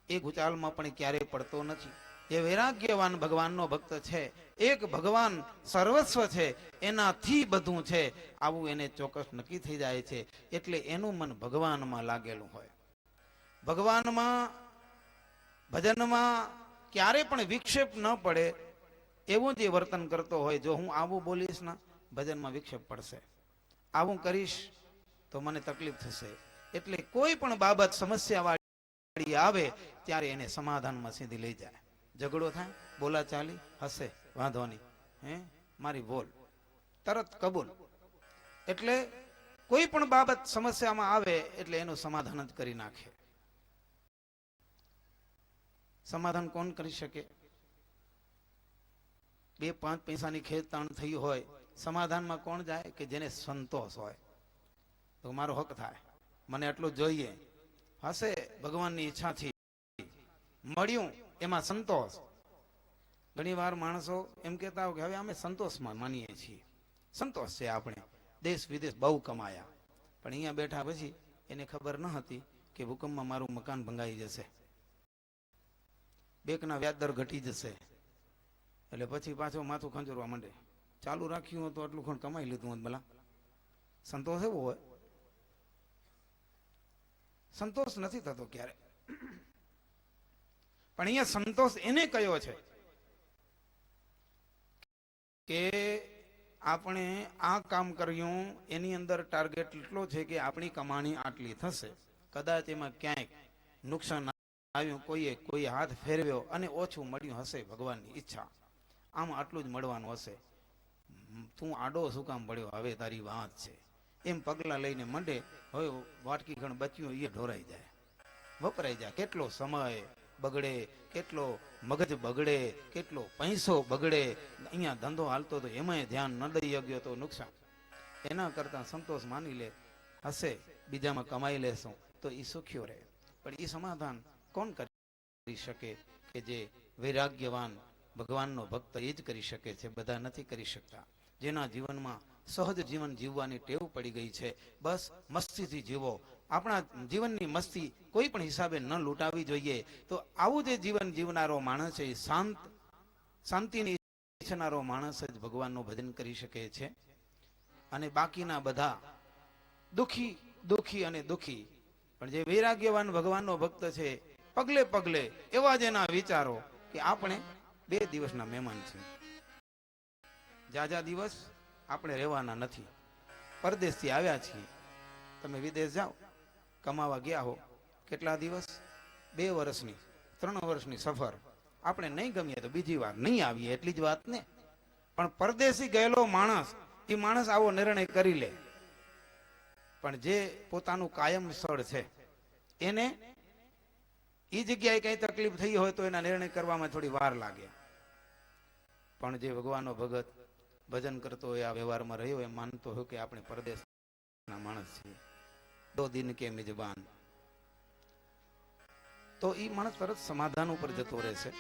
એ ગુચાલમાં પણ ક્યારેય પડતો નથી. જે વૈરાગ્યવાન ભગવાનનો ભક્ત છે, એક ભગવાન સર્વસ્વ છે, એનાથી બધું છે, આવું એને ચોક્કસ નક્કી થઈ જાય છે. એટલે એનું મન ભગવાનમાં લાગેલું હોય. ભગવાનમાં ભજનમાં ક્યારે પણ વિક્ષેપ ન પડે એવું જે વર્તન કરતો હોય. જો હું આવું બોલીશ ના, ભજનમાં વિક્ષેપ પડશે. આવું કરીશ તો મને તકલીફ થશે. એટલે કોઈ પણ બાબત સમસ્યા વાળી આવે ત્યારે એને સમાધાનમાં સીધી લઈ જાય. ઝઘડો થાય, બોલા ચાલી, હશે, વાંધો નહીં, હે મારી બોલ, તરત કબૂલ. એટલે કોઈ પણ બાબત સમસ્યામાં આવે એટલે એનું સમાધાન જ કરી નાખે. સમાધાન કોણ કરી શકે? 2-5 પૈસાની ખેંચતાણ થઈ હોય, સમાધાનમાં કોણ જાય? કે જેને સંતોષ હોય. તો મારો હક થાય, મને એટલું જોઈએ, હશે ભગવાનની ઈચ્છાથી મળ્યું, એમાં સંતોષ. ઘણી વાર માણસો એમ કહેતા હોય કે હવે અમે સંતોષમાં માનીએ છીએ, સંતોષ છે આપણે, દેશ વિદેશ બહુ કમાયા, પણ અહીંયા બેઠા પછી એને ખબર ન હતી કે ભૂકંપમાં મારું મકાન ભંગાઈ જશે, બેંકના વ્યાજદર ઘટી જશે. એટલે પછી પાછો માથું ખંજોરવા માંડે. ચાલુ રાખ્યું હોય તો આટલું ખણ કમાઈ લીધું હોત ભલા. સંતોષ એવો હોય? સંતોષ નથી થતો ક્યારે. પણ અહીંયા સંતોષ એને કયો છે કે આપણે આ કામ કર્યું, એની અંદર ટાર્ગેટ એટલો છે કે આપણી કમાણી આટલી થશે. કદાચ એમાં ક્યાંક નુકસાન આવ્યું, કોઈ હાથ ફેરવ્યો અને ઓછું મળ્યું હશે, ભગવાનની ઈચ્છા, આમ આટલું જ મળવાનું હશે. તું આડો શું કામ પડ્યો, હવે તારી વાત છે, એમ પગલા લઈને મંડે. હવે વાટકી ખણ બચ્યું એ ઢોરાઈ જાય, વપરાઈ જાય. કેટલો સમય બગડે, કેટલો મગજ બગડે, કેટલો પૈસો બગડે. અહીંયા ધંધો હાલતો તો એમાંય ધ્યાન ન દઈ શક્યો તો નુકસાન. એના કરતા સંતોષ માની લે, હશે બીજામાં કમાઈ લેશું તો એ સુખ્યો રહે. પણ એ સમાધાન કોણ કરી શકે? કે જે વૈરાગ્યવાન ભગવાનનો ભક્ત એ જ કરી શકે છે. બધા નથી કરી શકતા. જેના જીવનમાં સહજ જીવન જીવવાની ટેવ પડી ગઈ છે, બસ મસ્તીથી જીવો. આપણા જીવનની મસ્તી કોઈ પણ હિસાબે ન લૂંટાવી જોઈએ. તો આવું જે જીવન જીવનારો માણસ છે, શાંતિની ઈચ્છનારો માણસ જ ભગવાનનું ભજન કરી શકે છે. અને બાકીના બધા દુખી અને દુખી. પણ જે વૈરાગ્યવાન ભગવાનનો ભક્ત છે, પગલે પગલે એવા જ એના વિચારો કે આપણે 2 દિવસના મહેમાન છીએ, જાજા દિવસ આપણે રહેવાના નથી, પરદેશથી આવ્યા છીએ. તમે વિદેશ જાઓ, કમાવા ગયા હો, કેટલા દિવસ? 2 વર્ષની 3 વર્ષની સફર. આપણે નહીં ગમીએ તો બીજી વાર નહીં આવીએ, એટલી જ વાત ને. પણ પરદેશી ગયેલો માણસ, એ માણસ આવો નિર્ણય કરી લે. પણ જે પોતાનું કાયમ સ્થળ છે એને એ જગ્યાએ કઈ તકલીફ થઈ હોય તો એના નિર્ણય કરવામાં થોડી વાર લાગે. પણ જે ભગવાનનો ભગત ભજન કરતો હોય, આ વ્યવહારમાં રહ્યો, એ માનતો હોય કે આપણે પરદેશના માણસ છીએ, 2 દિન કે મિજબાન, તો એ માણસ તરત સમાધાન ઉપર જતો રહેશે.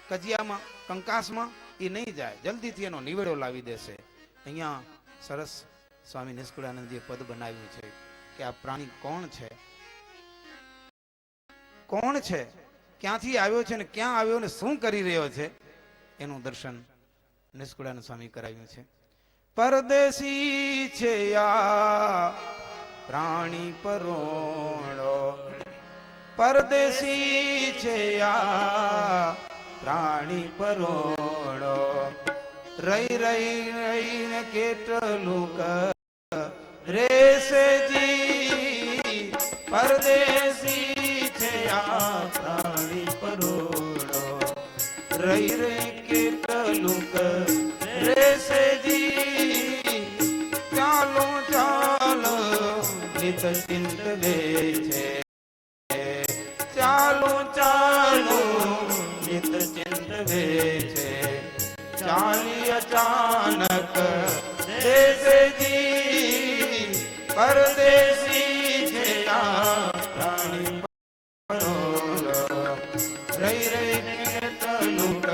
કજિયામાં કંકાસમાં એ નહીં જાય, જલ્દીથી એનો નિવેડો લાવી દેશે. અહીંયા સરસ સ્વામી નિષ્કુળાનંદજીએ પદ બનાવ્યું છે કે આ પ્રાણી કોણ છે, કોણ છે, ક્યાંથી આવ્યો છે ને ક્યાં આવ્યો ને શું કરી રહ્યો છે, એનું દર્શન નિષ્કુળાનંદ સ્વામી કરાવ્યું છે. પરદેશી છે આ પ્રાણી પરોણો પરદેશી છે આ પ્રાણી પરોણો રહી રહીને કેટલું રેસે જી પરદેશી છે આ પ્રાણી પરોણો રહી કેટલું રેસે જી ચાલો ચાલો નિત ચિંતવે છે ચાલો ચાલો નિત ચિંતવે છે ચાલી અચાનક દેશજી પરદેશી છે આ પ્રાણી પરોલો રહી રહીને તલુક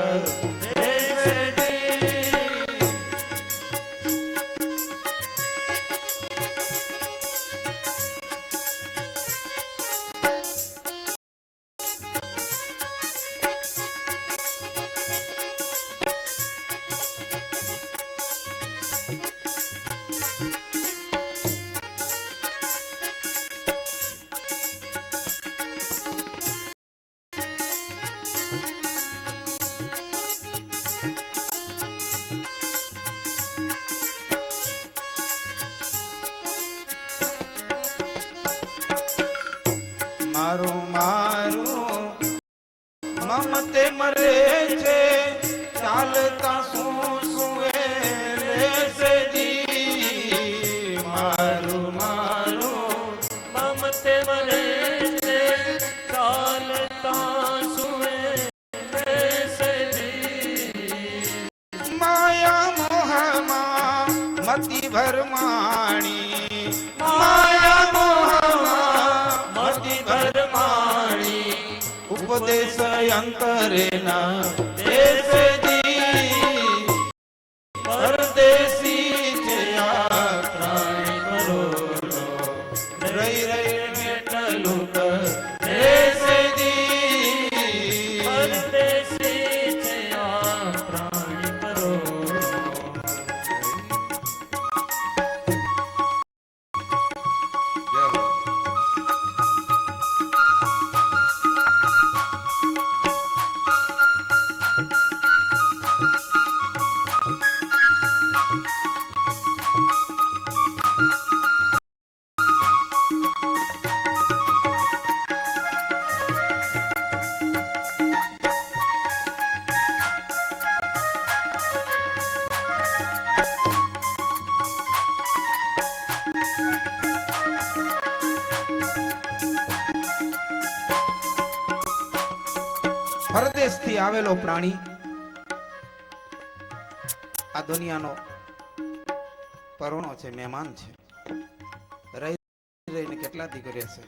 મારું મારું મમતે મરે છે ચાલતા શું સુએ લેશે જી મારું મારું મમતે મરે છે ચાલતા સુએ લેશે જી માયા મોહમાં મતિ ભરમાણી માયા મોહમાં મતિ ભરમાણી ઉપદેશ અંતરે ના દેશજી પરદેશી છે આ પ્રાણી પરોલો રહી રહીને ટલુક દેશજી પરદેશી છે આ પ્રાણી પરોલો પરદેશથી આવેલો પ્રાણી આ દુનિયાનો પરોણો છે, મહેમાન છે. રહી રહીને કેટલા દી કરે છે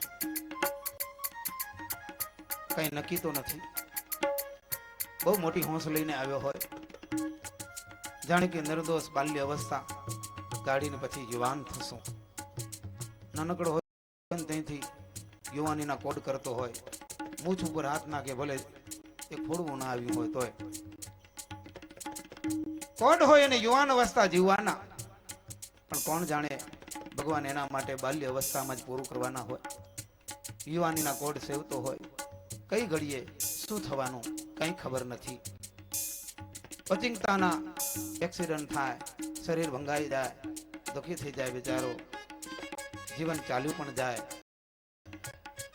કઈ નક્કી તો નથી. બહુ મોટી હોંશ લઈને આવ્યો હોય, જાણે કે નિર્દોષ બાલ્ય અવસ્થા ગાડીને પછી યુવાન થશું. નાનકડો હોય ત્યાંથી યુવાનીના કોડ કરતો હોય, મૂછ ઉપર હાથ નાખે, ભલે એક ફોડવું ના આવ્યું હોય તોય કોડ હોય અને યુવાન અવસ્થા જીવવાના. પણ કોણ જાણે ભગવાન એના માટે બાલ્ય અવસ્થામાં જ પૂરું કરવાના હોય. યુવાનીના કોડ સેવતો હોય, કઈ ઘડીએ શું થવાનું કઈ ખબર નથી. અચિંતાના એક્સિડન્ટ થાય, શરીર ભંગાઈ જાય, દુઃખી થઈ જાય બિચારો, જીવન ચાલ્યું પણ જાય.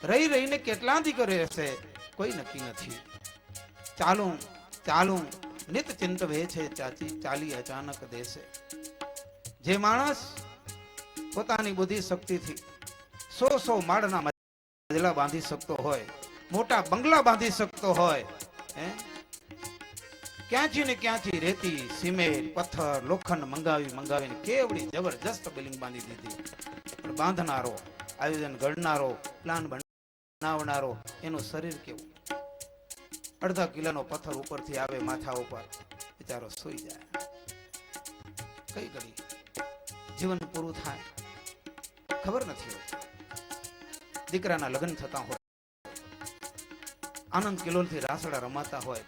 રહી રહીને કેટલા દીકરો રહેશે કોઈ નક્કી નથી. ચાલું ચાલું નિત ચિંતવે છે ચાચી ચાલી અચાનક દેશે. જે માણસ પોતાની બુદ્ધિ શક્તિથી 100 માળના મજલા બાંધી શકતો હોય, મોટા બંગલા બાંધી શકતો હોય, ક્યાંથી ને ક્યાંથી રેતી સિમેન્ટ પથ્થર લોખંડ મંગાવીને કેવડી જબરજસ્ત બિલ્ડિંગ બાંધી દીધી. પણ બાંધનારો, આયોજન ઘડનારો, પ્લાન બનાવનારો, એનું શરીર કેવું? અડધા કિલોનો પથ્થર ઉપરથી આવે માથા ઉપર, બિચારો સૂઈ જાય. કઈ ઘડી જીવન પૂરું થાય ખબર નથી હોતી. દીકરાના લગ્ન થતા હોય, આનંદ કિલોલથી રાસડા રમાતા હોય,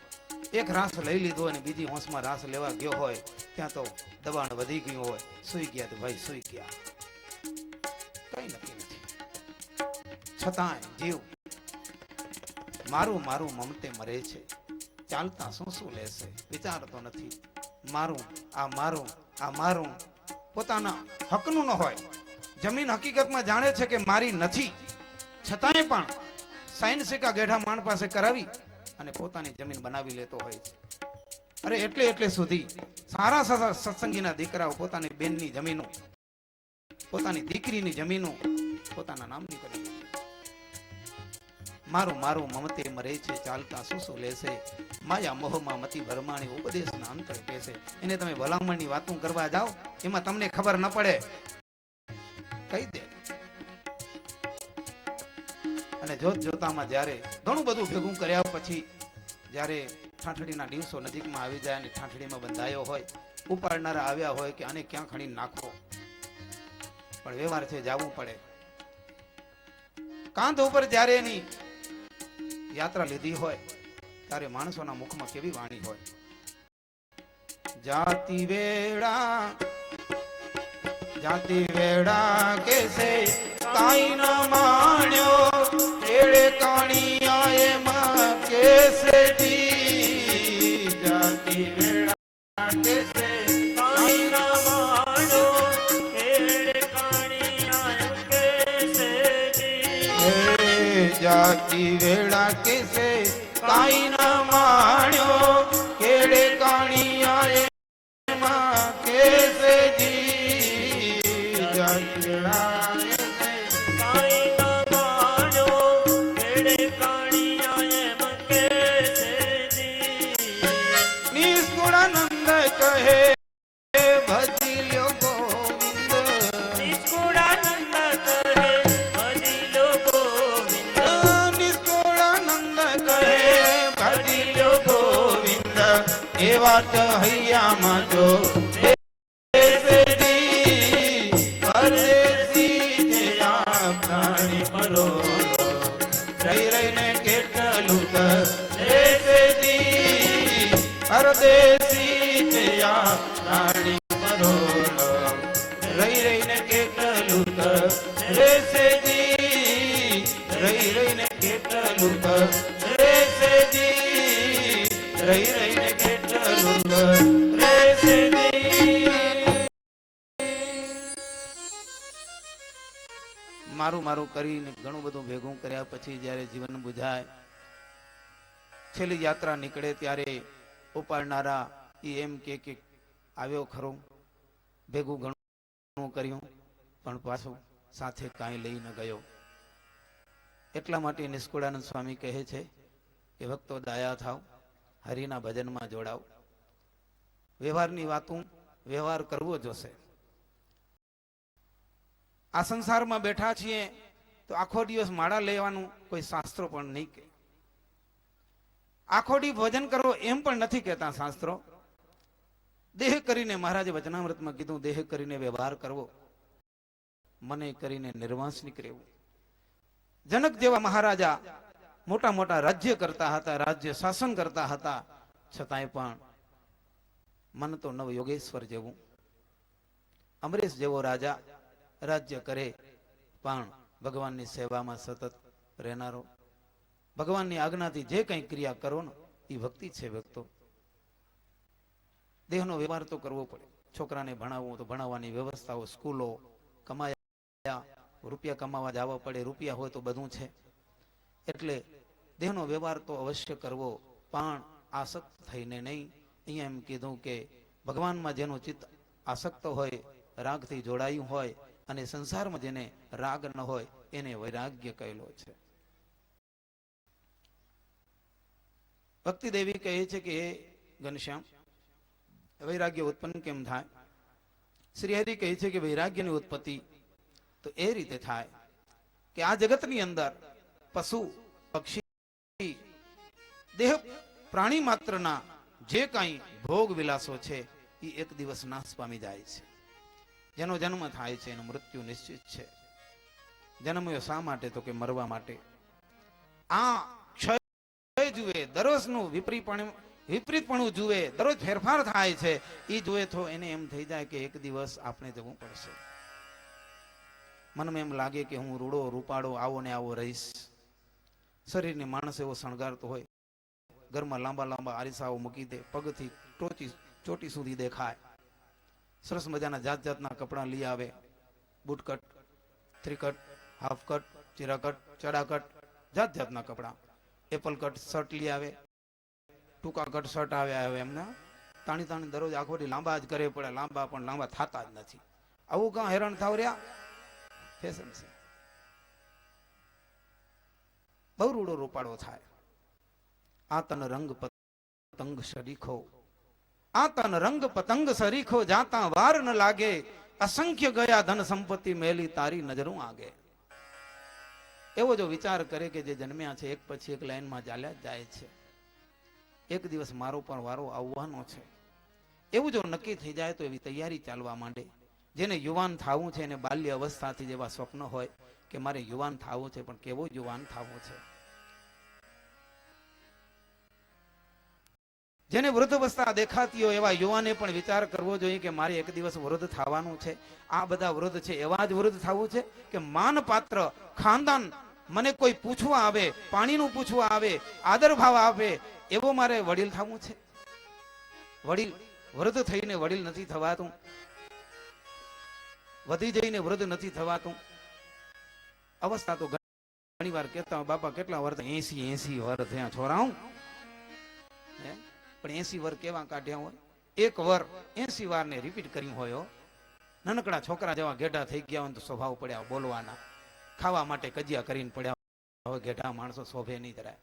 એક રાસ લઈ લીધો અને બીજી હોંશમાં રાસ લેવા ગયો હોય, ત્યાં તો દબાણ વધી ગયું હોય, સૂઈ ગયા તો ભાઈ સૂઈ ગયા. કઈ કઈ નક્કી નથી. છતાંય જીવ મારું મારું મમતે મરે છે, ચાલતા શું શું લેશે વિચારતો નથી. મારું આ મારું આ મારું પોતાના હકનું ન હોય. જમીન હકીકતમાં જાણે છે કે મારી નથી, છતાંય પણ સાઈન સિક્કા ગેઢા માણ પાસે કરાવી અને પોતાની જમીન બનાવી લેતો હોય છે. અરે એટલે સુધી સારા સારા સત્સંગીના દીકરાઓ પોતાની બેનની જમીનો, પોતાની દીકરીની જમીનો પોતાના નામની કરી લીધી. મારું મારું મમતે મરે છે, ચાલતા શું શું લેશે, માયા મોહમાં મતિ ભરમાણી ઉપદેશના અંતર બેસે. એને તમે ભલામણની વાતો કરવા જાઓ, એમાં તમને ખબર ન પડે, કહી દે. અને જોત જોતામાં જ્યારે ઘણું બધું ભેગું કર્યા પછી જ્યારે ઠાઠડીના દિવસો નજીકમાં આવી જાય અને ઠાઠડીમાં બંધાયો હોય, ઉપાડનારા આવ્યા હોય કે આને ક્યાં ખણી નાખો, પણ વ્યવહાર છે જવું પડે. કાંધ ઉપર જ્યારે એની યાત્રા લીધી હોય ત્યારે માણસોના મુખમાં કેવી વાણી હોય. જાતિ વેડા કેસે કાઈ ન માણ્યો, એડે કાણિયા એમાં કેસે જી. જાતિ વેડા કેસે કાઈ ન માણ્યો, એડે કાણિયા કેસે જી. જાતિ વેડા કેસે કાઈ ન માણ્યો, કેડે કાણિયા એમાં કેસે જી. જાતિ વેડા કાઈ ન માણ્યો, એડે કાણિયા એમ કેસે જી. નિષ્કુળાનંદ કહે ભજી લ્યો ગોવિંદ. નિષ્કુળાનંદ કહે ભજી લો ગોવિંદ. નિષ્કુળાનંદ કહે ભજી લ્યો ગોવિંદ. એ વાત હૈયામાં જો પરદેશી છે આ પ્રાણી પરો. રહી રહીને કેટલું કહેશે જી. પરદેશી છે આ પ્રાણી પરો. રહી રહીને કેટલું કહેશે જી. રહી રહીને કેટલું કહેશે જી. રહી રહીને કેટલું કહેશે જી. મારું મારું કરીને ઘણું બધું ભેગું કર્યા પછી જ્યારે જીવન બુઝાય, છેલ્લી યાત્રા નીકળે ત્યારે ઉપાડનારા એમ કે આવ્યો ખરો, ભેગું ઘણું કર્યું પણ પાછું સાથે કાંઈ લઈ ન ગયો. એટલા માટે નિષ્કુળાનંદ સ્વામી કહે છે કે ભક્તો દયા થાવ, હરિના ભજનમાં જોડાવ. વ્યવહારની વાતું વ્યવહાર કરવો જોશે. આ સંસારમાં બેઠા છીએ તો આખો દિવસ માળા લેવાનું કોઈ શાસ્ત્રો પણ નહીં કે. આખો દી ભજન કરવો એમ પણ નથી કહેતા શાસ્ત્રો. દેહ કરીને મહારાજે વચનામૃતમાં કીધું, દેહ કરીને વ્યવહાર કરવો, મને કરીને નિર્વાસ નીકળેવું. જનક જેવા મહારાજા મોટા મોટા રાજ્ય કરતા હતા, રાજ્ય શાસન કરતા હતા, છતાંય પણ મન તો નવ યોગેશ્વર જેવું. અમરેશ જેવો રાજા રાજ્ય કરે પણ ભગવાનની સેવામાં સતત રહેનારો, ભગવાનની આજ્ઞાથી જે કંઈ ક્રિયા કરો ને એ ભક્તિ છે. ભક્તો, દેહનો વ્યવહાર તો કરવો પડે. છોકરાને ભણાવવું તો ભણાવવાની વ્યવસ્થાઓ, સ્કૂલો, કમાયા રૂપિયા કમાવા જવા પડે, રૂપિયા હોય તો બધું છે. એટલે દેહનો વ્યવહાર તો અવશ્ય કરવો, પણ આસક્ત થઈને નહીં. અહીંયા એમ કીધું કે ભગવાનમાં જેનું ચિત્ત આસક્ત હોય, રાગથી જોડાયું હોય, અને સંસારમાં જેને રાગ ન હોય એને વૈરાગ્ય કહેલો છે. ભક્તિ દેવી કહે છે કે હે ઘનશ્યામ, વૈરાગ્ય ઉત્પન્ન કેમ થાય? શ્રી હરિ કહે છે કે વૈરાગ્યની ઉત્પત્તિ તો એ રીતે થાય કે આ જગતની અંદર પશુ પક્ષી દેહ પ્રાણી માત્રના જે કાંઈ ભોગ વિલાસો છે એ એક દિવસ નાશ પામી જાય છે. જેનો જન્મ થાય છે એનું મૃત્યુ નિશ્ચિત છે. જન્મ્યો શા માટે? તો કે મરવા માટે. આ ક્ષય જુએ, દરરોજનું વિપરીતપણું જુએ, દરરોજ ફેરફાર થાય છે, એ જુએ તો એને એમ થઈ જાય કે એક દિવસ આપણે જવું પડશે. મનમાં એમ લાગે કે હું રૂડો રૂપાળો આવો ને આવો રહીશ. શરીરને માણસ એવો શણગારતો હોય, ઘરમાં લાંબા લાંબા આરીસાઓ મૂકી દે, પગથી ચોટી સુધી દેખાય, સરસ મજાના જાત જાતના કપડાં લઈ આવે, બુટકટ, થ્રીકટ, હાફ કટ, ચીરાકટ, ચડાકટ, જાત જાતના કપડાં, એપલ કટ શર્ટ લઈ આવે, ટૂંકા કટ શર્ટ આવે એમના તાણી તાણી દરરોજ આખો દી લાંબા જ કરે પડે, લાંબા પણ લાંબા થતા જ નથી. આવું કાં હેરાન થાવ રહ્યા? ફેશન છે. બહુ રૂડો રૂપાળો થાય. આ તન રંગ પતંગ સરીખો, આ તન રંગ પતંગ સરીખો, જાતા વાર ન લાગે, અસંખ્ય ગયા ધન સંપત્તિ મેલી તારી નજરું આગે. એવો જો વિચાર કરે કે જે જન્મ્યા છે એક પછી એક લાઈનમાં ચાલ્યા જાય છે, એક દિવસ મારો પણ વારો આવવાનો છે, એવું જો નક્કી થઈ જાય તો એવી તૈયારી ચાલવા માંડે. જેને યુવાન થવું છે એને બાલ્ય અવસ્થાથી જેવા સ્વપ્ન હોય કે મારે યુવાન થવું છે, પણ કેવો યુવાન થવું છે. જેને વૃદ્ધ અવસ્થા દેખાતી હોય એવા યુવાને પણ વિચાર કરવો જોઈએ કે મારે એક દિવસ વૃદ્ધ થવાનું છે. આ બધા વૃદ્ધ છે એવા જ વૃદ્ધ થવું છે કે માનપાત્ર ખાનદાન મને કોઈ પૂછવા આવે, પાણીનું પૂછવા આવે, આદર ભાવ આપે, એવો મારે વડીલ થવું છે. વડીલ વૃદ્ધ થઈને વડીલ નથી થવાતું, વધી જઈને વૃદ્ધ નથી થવાતું. અવસ્થા તો ઘણી વાર કહેતા હોય, બાપા કેટલા વર્ષ? 80 વર્ષ થયા છોરાઓ. પણ 80 વર કેવા કાઢ્યા હોય? એક વર 80 વાર ને રિપીટ કર્યું હોય. નાનકડા છોકરા જેવા ગેઢા થઈ ગયા હોય તો સ્વભાવ પડ્યા બોલવાના, ખાવા માટે કજિયા કરીને પડ્યા હવે ગેઢા માણસો શોભે નહીં ધરાય.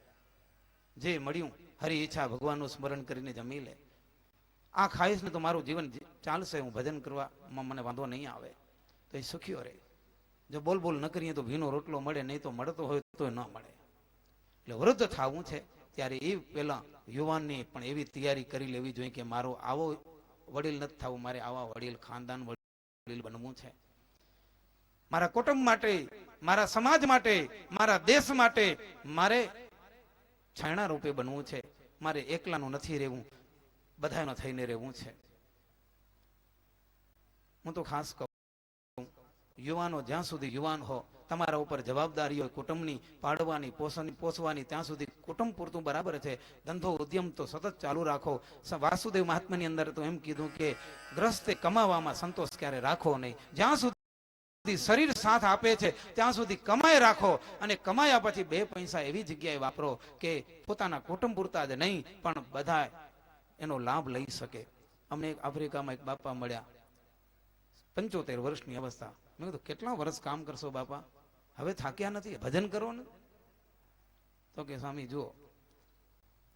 જે મળ્યું હરી ઈચ્છા ભગવાનનું સ્મરણ કરીને જમી લે. આ ખાઈશ ને તો મારું જીવન ચાલશે, હું ભજન કરવામાં મને વાંધો નહીં આવે, તો એ સુખીઓ રહે. જો બોલ બોલ ન કરીએ તો ભીનો રોટલો મળે, નહીં તો મળતો હોય તો ન મળે. એટલે વૃદ્ધ થવું છે ત્યારે એ પહેલા યુવાનની પણ એવી તૈયારી કરી લેવી જોઈએ કે મારો આવો વડીલ નથી થવું, મારે આવા વડીલ ખાનદાન વડીલ બનવું છે. મારા કુટુંબ માટે, મારા સમાજ માટે, મારા દેશ માટે મારે છાયણા રૂપે બનવું છે. મારે એકલાનું નથી રહેવું, બધાનો થઈને રહેવું છે. હું તો ખાસ કહું, યુવાનો જ્યાં સુધી યુવાન હો, તમારા ઉપર જવાબદારી હોય કુટુંબની, પાડવાની, પોષવાની, ત્યાં સુધી કુટુંબ પૂરતું બરાબર છે. ધંધો ઉદ્યમ તો સતત ચાલુ રાખો. વાસુદેવ મહાત્માની અંદર તો એમ કીધું કે ગ્રસ્તે કમાવામાં સંતોષ ક્યારે રાખો નહીં. જ્યાં સુધી શરીર સાથ આપે છે ત્યાં સુધી કમાઈ રાખો, અને કમાયા પછી 2 પૈસા એવી જગ્યાએ વાપરો કે પોતાના કુટુંબ પૂરતા જ નહીં પણ બધા એનો લાભ લઈ શકે. અમને આફ્રિકામાં એક બાપા મળ્યા, 75 વર્ષની અવસ્થા. મેં કીધું કેટલા વર્ષ કામ કરશો બાપા, હવે થાક્યા નથી? ભજન કરો ને. તો કે સ્વામી જુઓ,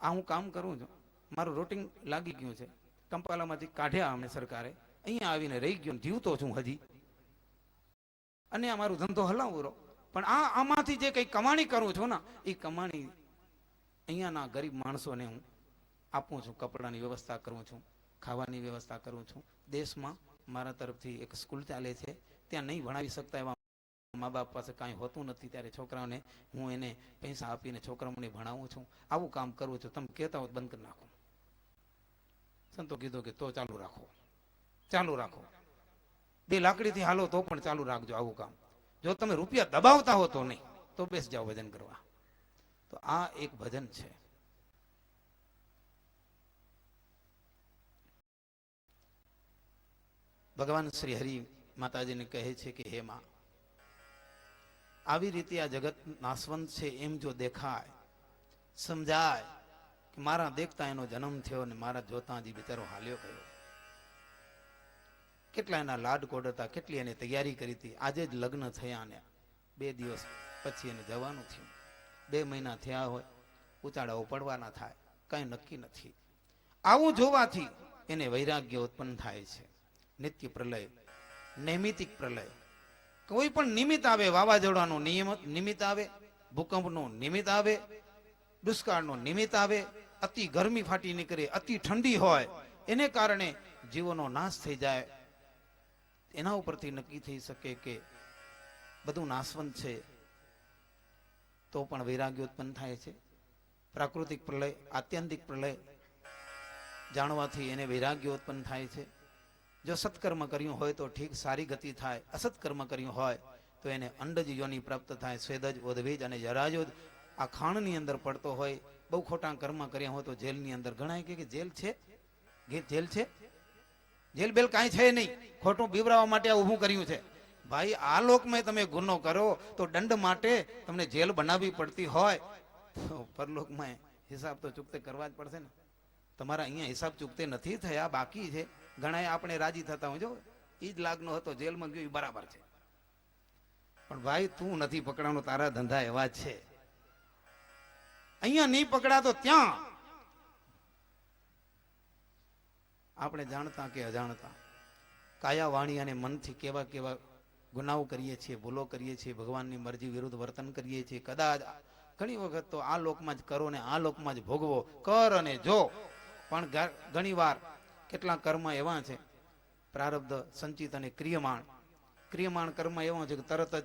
આ હું કામ કરું છું, મારું રૂટીન લાગી ગયું છે, કંપાલામાંથી કાઢ્યા અમને સરકારે, અહીંયા આવીને રહી ગયો, જીવતો છું હજી, અને આ મારું ધંધો હલાવું, પણ આમાંથી જે કંઈ કમાણી કરું છું ને એ કમાણી અહીંયાના ગરીબ માણસોને હું આપું છું. કપડાની વ્યવસ્થા કરું છું, ખાવાની વ્યવસ્થા કરું છું. દેશમાં મારા તરફથી એક સ્કૂલ ચાલે છે, ત્યાં નહીં ભણાવી શકતા એવા મા બાપ પાસે કાંઈ હોતું નથી, ત્યારે છોકરાઓને હું એને પૈસા આપીને છોકરાઓને ભણાવું છું. આવું કામ કરું છું. તમે કહેતા હો બંધ કરી નાખો. સંતો કીધું કે તો ચાલુ રાખો, ચાલુ રાખો. 2 લાકડીથી હાલો તો પણ ચાલુ રાખજો આવું કામ. જો તમે રૂપિયા દબાવતા હો તો નહીં, તો બેસ જાઓ ભજન કરવા. તો આ એક ભજન છે. ભગવાન શ્રી હરિ માતાજીને કહે છે કે હે માં, આવી રીતે આ જગત નાશવંત છે એમ જો દેખાય, સમજાય કે મારા દેખતા એનો જન્મ થયો ને મારા જોતા હજી બિચારો હાલ્યો ગયો. કેટલા એના લાડ કોડ હતા, કેટલી એને તૈયારી કરી હતી. આજે જ લગ્ન થયા ને 2 દિવસ પછી એને જવાનું થયું. 2 મહિના થયા હોય, ઉચાળાઓ પડવાના થાય, કાંઈ નક્કી નથી. આવું જોવાથી એને વૈરાગ્ય ઉત્પન્ન થાય છે. નિત્ય પ્રલય, નૈમિતિક પ્રલય, કોઈ પણ નિમિત્ત આવે, વાવાઝોડાનું નિમિત્ત આવે, ભૂકંપનું નિમિત્ત આવે, દુષ્કાળનું નિમિત્ત આવે, અતિ ગરમી ફાટી નીકળે, અતિ ઠંડી હોય, એને કારણે જીવોનો નાશ થઈ જાય. એના ઉપરથી નક્કી થઈ શકે કે બધું નાશવંત છે, તો પણ વૈરાગ્ય ઉત્પન્ન થાય છે. પ્રાકૃતિક પ્રલય, આત્યંતિક પ્રલય જાણવાથી એને વૈરાગ્ય ઉત્પન્ન થાય છે. જો સત્કર્મ કર્યું હોય તો ઠીક, સારી ગતિ થાય. અસત્કર્મ કર્યું હોય તો એને અંડજ યોની પ્રાપ્ત થાય. સ્વેદજ, ઉદ્ભીજ અને જરાયુજ આ ખાણની અંદર પડતો હોય, બહુ ખોટા કર્મ કર્યા હોય તો જેલની અંદર. ઘણા કે જેલ છે, જેલ છે, જેલ બેલ કાંઈ છે નહીં, ખોટું બીવરાવા માટે આ ઊભું કર્યું છે. ભાઈ આ લોકમાં તમે ગુનો કરો તો દંડ માટે તમને જેલ બનાવવી પડતી હોય તો પરલોકમાં હિસાબ તો ચૂકતે કરવા જ પડશે ને. તમારા અહીંયા હિસાબ ચૂકતે નથી થયા, બાકી છે. ઘણા આપણે રાજી થતા હોય, જો ઈ જ લાગનો હતો જેલમાં ગયો, બરાબર છે. પણ ભાઈ તું નથી પકડાનો, તારા ધંધા એવા જ છે. અહીંયા નહીં પકડાતો ત્યાં આપણે જાણતા કે અજાણતા કાયા, વાણી અને મનથી કેવા કેવા ગુનાઓ કરીએ છીએ, ભૂલો કરીએ છીએ, ભગવાનની મરજી વિરુદ્ધ વર્તન કરીએ છીએ. કદાચ ઘણી વખત તો આ લોકમાં જ કરો ને આ લોકમાં જ ભોગવો. કર અને જો. પણ ઘણી વાર કેટલા કર્મ એવા છે, પ્રારબ્ધ, સંચિત અને ક્રિયમાણ કર્મ એવા છે કે તરત જ